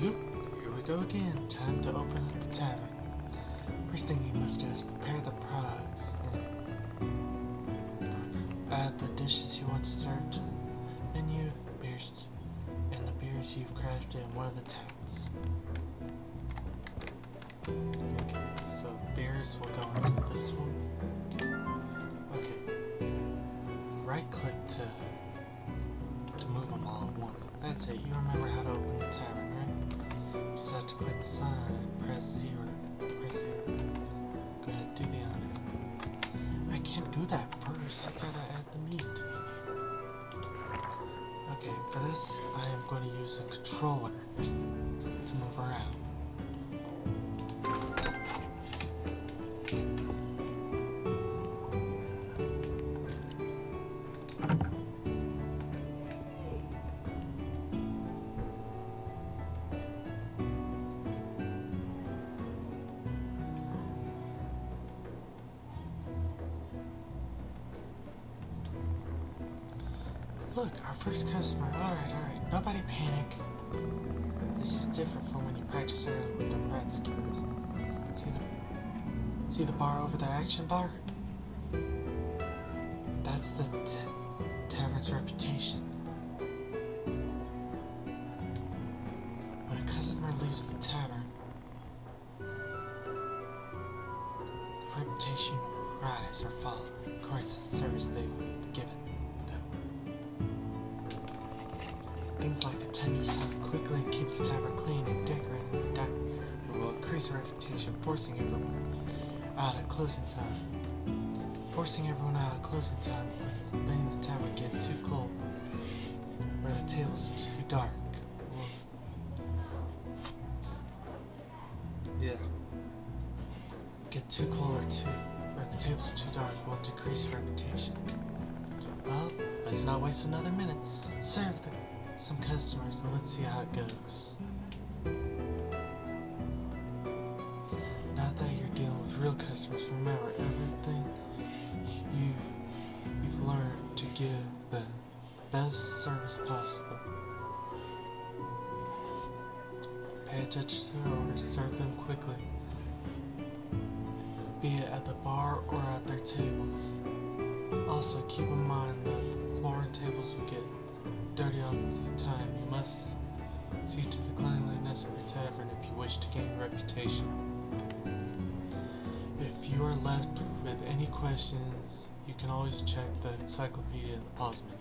Yup, here we go again. Time to open up the tavern. First thing you must do is prepare the products and add the dishes you want to serve to the menu, beers, and the beers you've crafted in one of the taverns. Okay, so beers will go into this one. Okay, right click to move them all at once. That's it. You remember how to open the tavern, right? Just have to click the sign, press 0. Press 0. Go ahead, do the honor. I can't do that first. I gotta add the meat. Okay, for this, I am going to use a controller to move around. Look, our first customer. Alright. Nobody panic. This is different from when you practice earlier with the rat skewers. See the bar over the action bar? That's the tavern's reputation. When a customer leaves the tavern, the reputation will rise or fall according to the service they've given. Things like attending quickly and keep the tavern clean and decorated in the diner will increase the reputation, forcing everyone out at closing time. Forcing everyone out at closing time or letting the tavern get too cold or the table's too dark. Get too cold or the table's too dark will decrease reputation. Well, let's not waste another minute. Serve some customers and let's see how it goes. Now that you're dealing with real customers, remember everything you've learned to give the best service possible. Pay attention to their orders, serve them quickly, be it at the bar or at their tables. Also, keep in mind that the floor and tables will get dirty all the time. You must see to the cleanliness of your tavern if you wish to gain reputation. If you are left with any questions, you can always check the encyclopedia in the pause menu.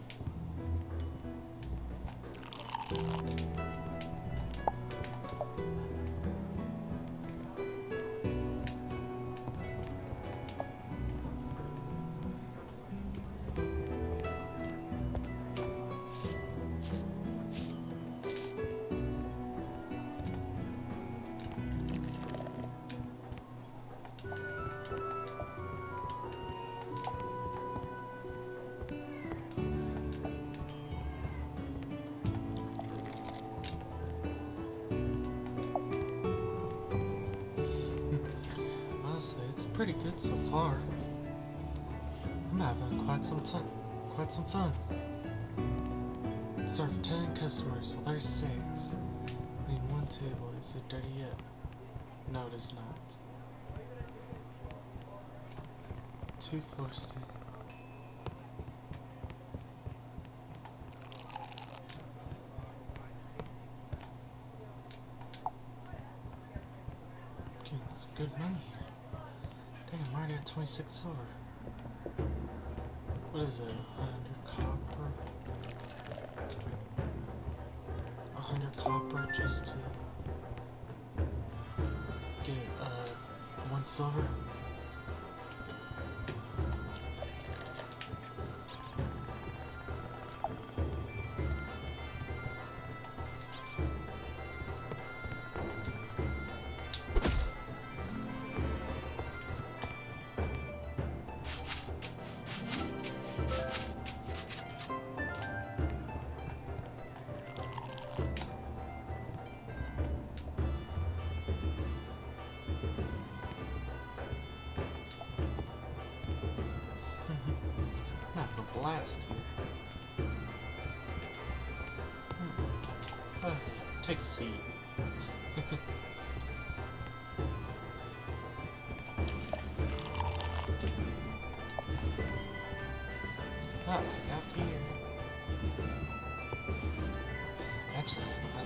Pretty good so far. I'm having quite some fun. Serve 10 customers. Well, there's 6. Clean 1 table. Is it dirty yet? No, it is not. 2 floor stands. Getting some good money here. Dang, I'm already at 26 silver. What is it? 100 copper? 100 copper just to get 1 silver? Blast here. Take a seat. Oh, I got beer. Actually, I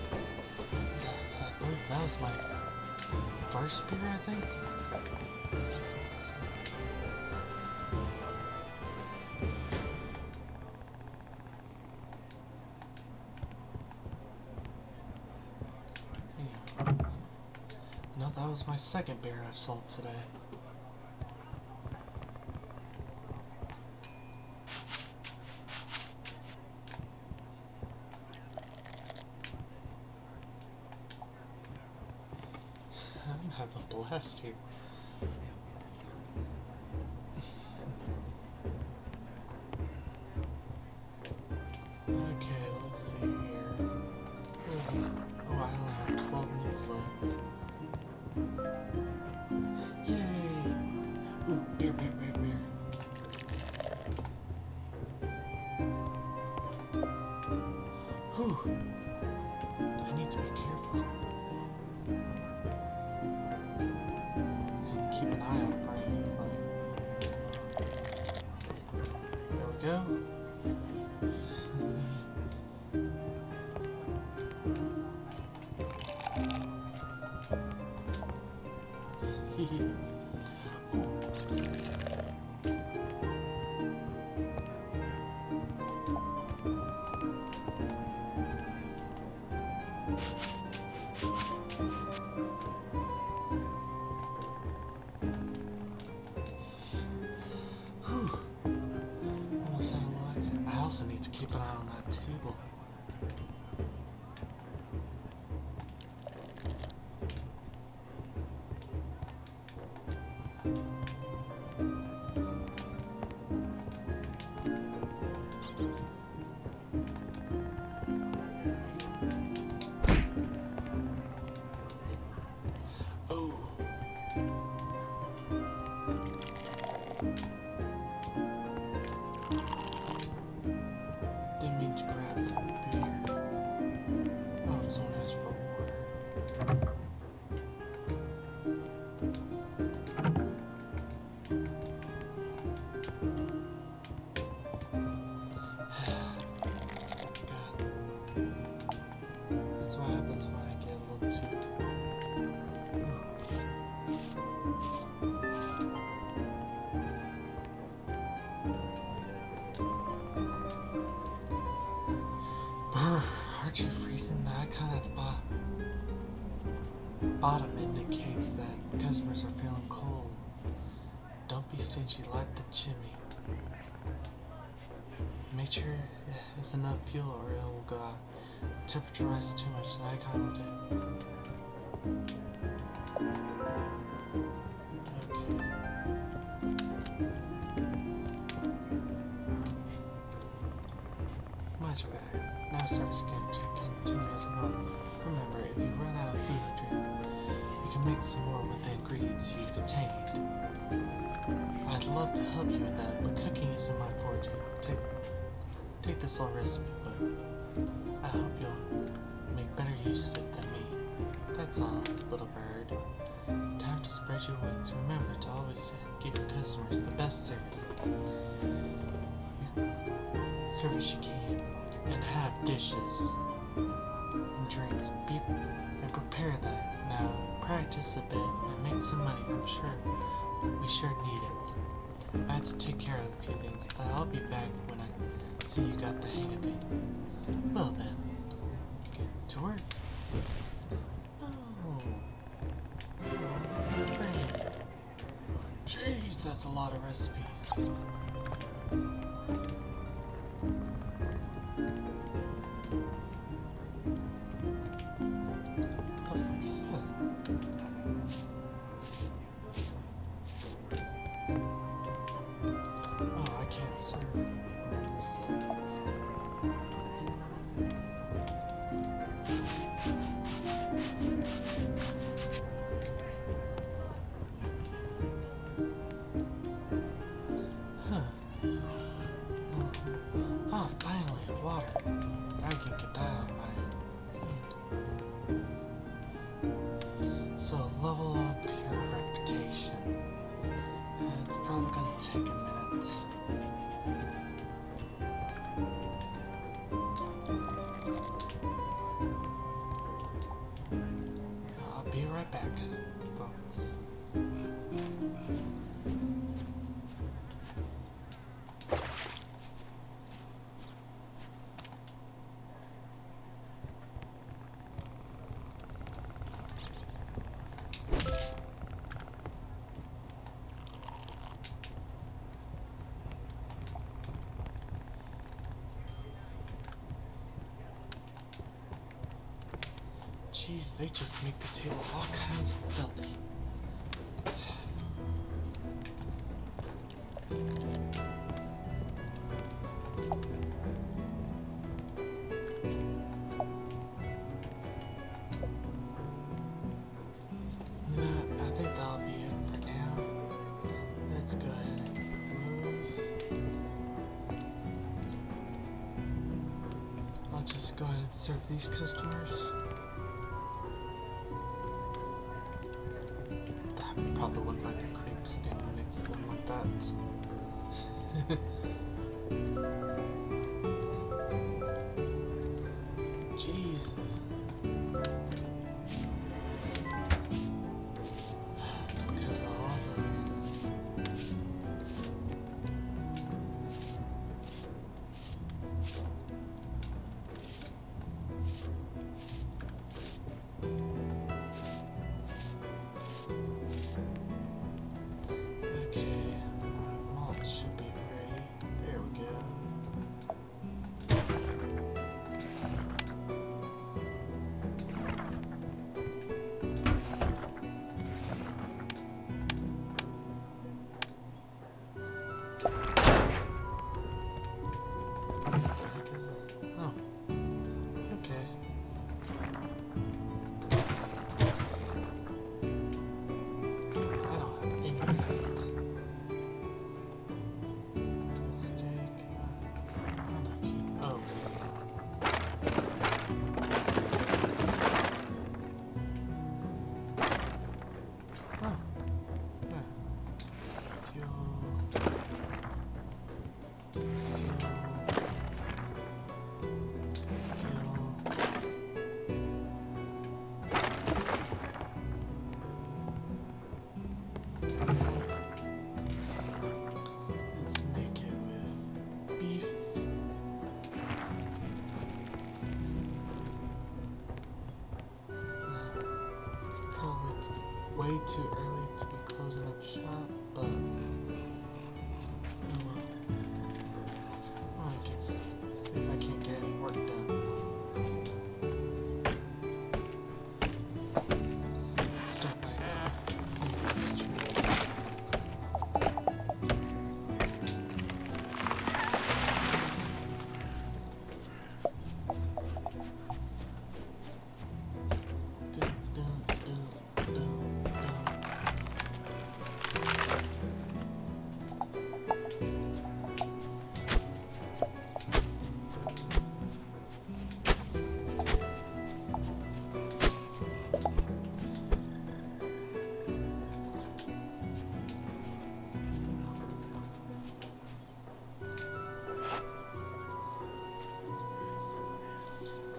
believe that was my first beer, I think. Yeah. No, that was my second beer I've sold today. I'm having a blast here. Okay, let's see here. Oh, I only have 12 minutes left. Yay! Ooh, beer, beer, beer, beer. Whew. I need to be careful. And keep an eye out for anybody. There we go. Whew. Almost out of luck. I also need to keep an eye on that table. Oh. Didn't mean to grab the beer. Oh, someone asked for water. God. That's what happens when I get a little too... Brr, aren't you freezing? The icon at the bottom indicates that customers are feeling cold. Don't be stingy, light the chimney. Make sure it has enough fuel or it will go out. Temperature rises too much, the icon will do. Much better. Now service can continue as normal. Remember, if you run out of food or drink, you can make some more with the ingredients you've attained. I'd love to help you with that, but cooking isn't my forte. Take this little recipe book. I hope you'll make better use of it than me. That's all, little bird. Time to spread your wings. Remember to always give your customers the best service you can, and have dishes and drinks. And prepare that. Now practice a bit and make some money. I'm sure we sure need it. I have to take care of a few things, but I'll be back when I see you got the hang of things. Well then, get to work. Oh, friend. Jeez, that's a lot of recipes. So level up your reputation. It's probably gonna take a minute. I'll be right back, folks. Jeez, they just make the table all kinds of filthy. I think that'll be it for now. Let's go ahead and close. I'll just go ahead and serve these customers. That would probably look like a creep standing next to them like that. Jeez. Because of all this. Okay, my malt should be ready. There we go. Oh, okay. I don't have any of that. Good steak. I don't know if you. Oh. Oh. Yeah. Fuel. Let's make it with beef. It's probably way too early to be closing up shop, but oh well. I can see if I can't get any work done. Let's start by cleaning this tree. Dun, dun, dun, dun, dun.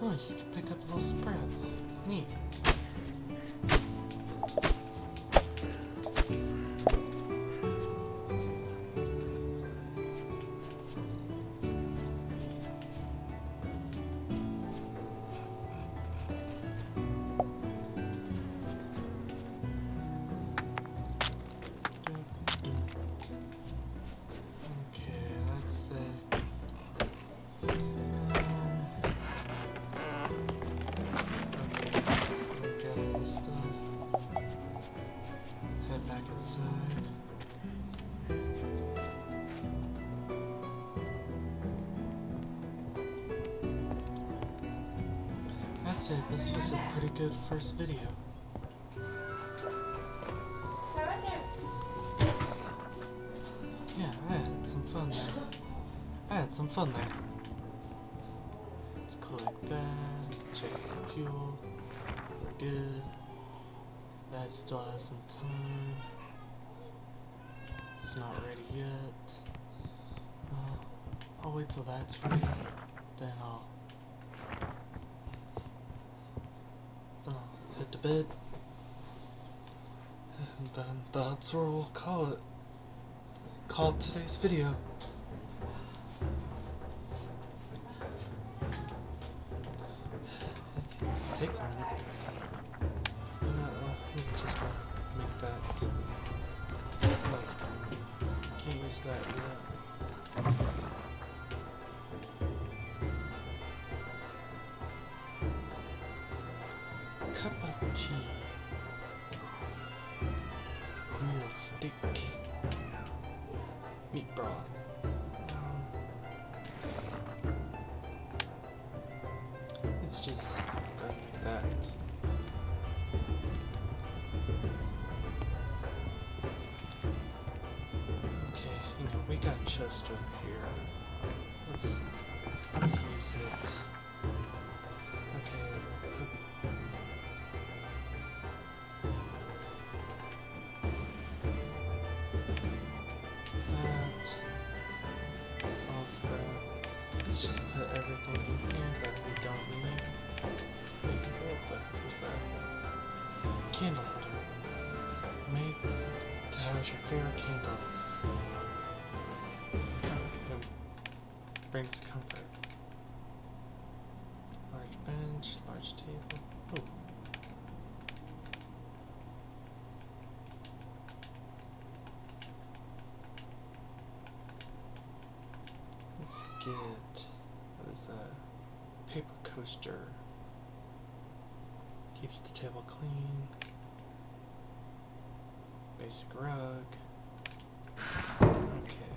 Oh, you can pick up little sprouts. Neat. Okay, let's say. Gather this stuff. Head back inside. That's it. This was a pretty good first video. Yeah, I had some fun there. Let's collect that. Check the fuel. We're good. That still has some time. It's not ready yet. I'll wait till that's ready. Then I'll hit the bed. And then that's where we'll call today's video. It takes a minute. You know, we can just make that. That's good. Can't use that yet. Cup of tea. Grilled steak. Meat broth. It's just like that. Okay, we got chest over here. Let's use it. Okay, let's just put everything in here that we don't need. Maybe but who's that? Candle holder. Made to house your favorite candles. It brings comfort. Large bench, large table. Ooh. Let's get, what is that? Paper coaster. Keeps the table clean. Basic rug. Okay.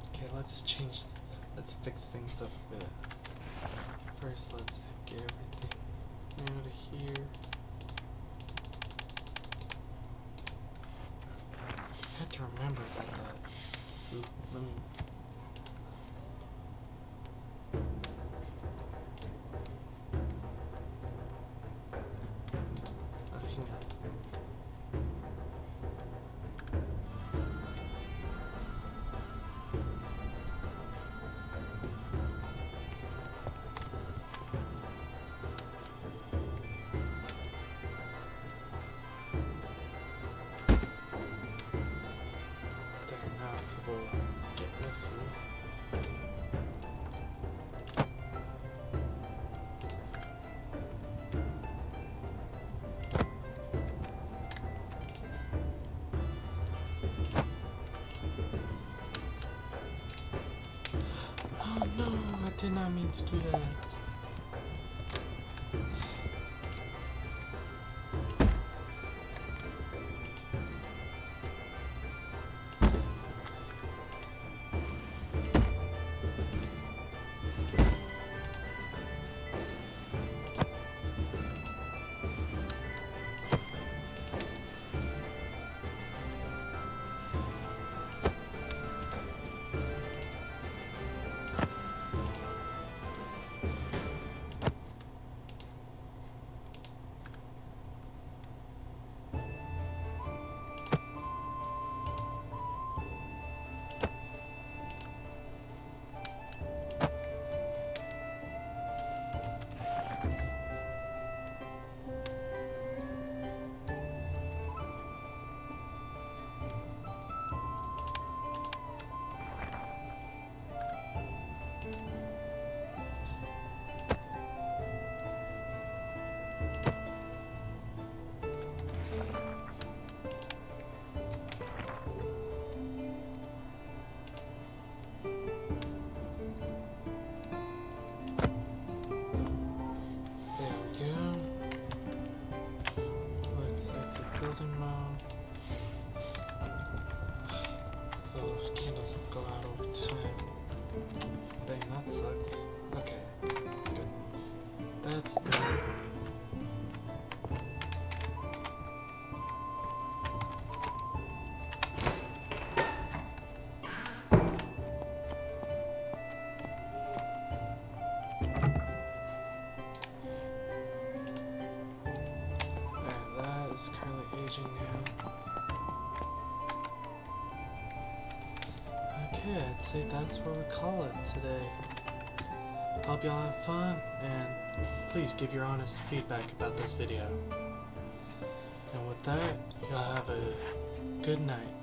Okay, let's fix things up a bit. First, let's get everything out of here. I had to remember about that. Ooh, let me. Oh, hang on. Oh no, I did not mean to do that. Those candles will go out over time. Dang, that sucks. Okay, good. That's done. okay, I'd say that's where we call it today. Hope y'all have fun, and please give your honest feedback about this video. And with that, y'all have a good night.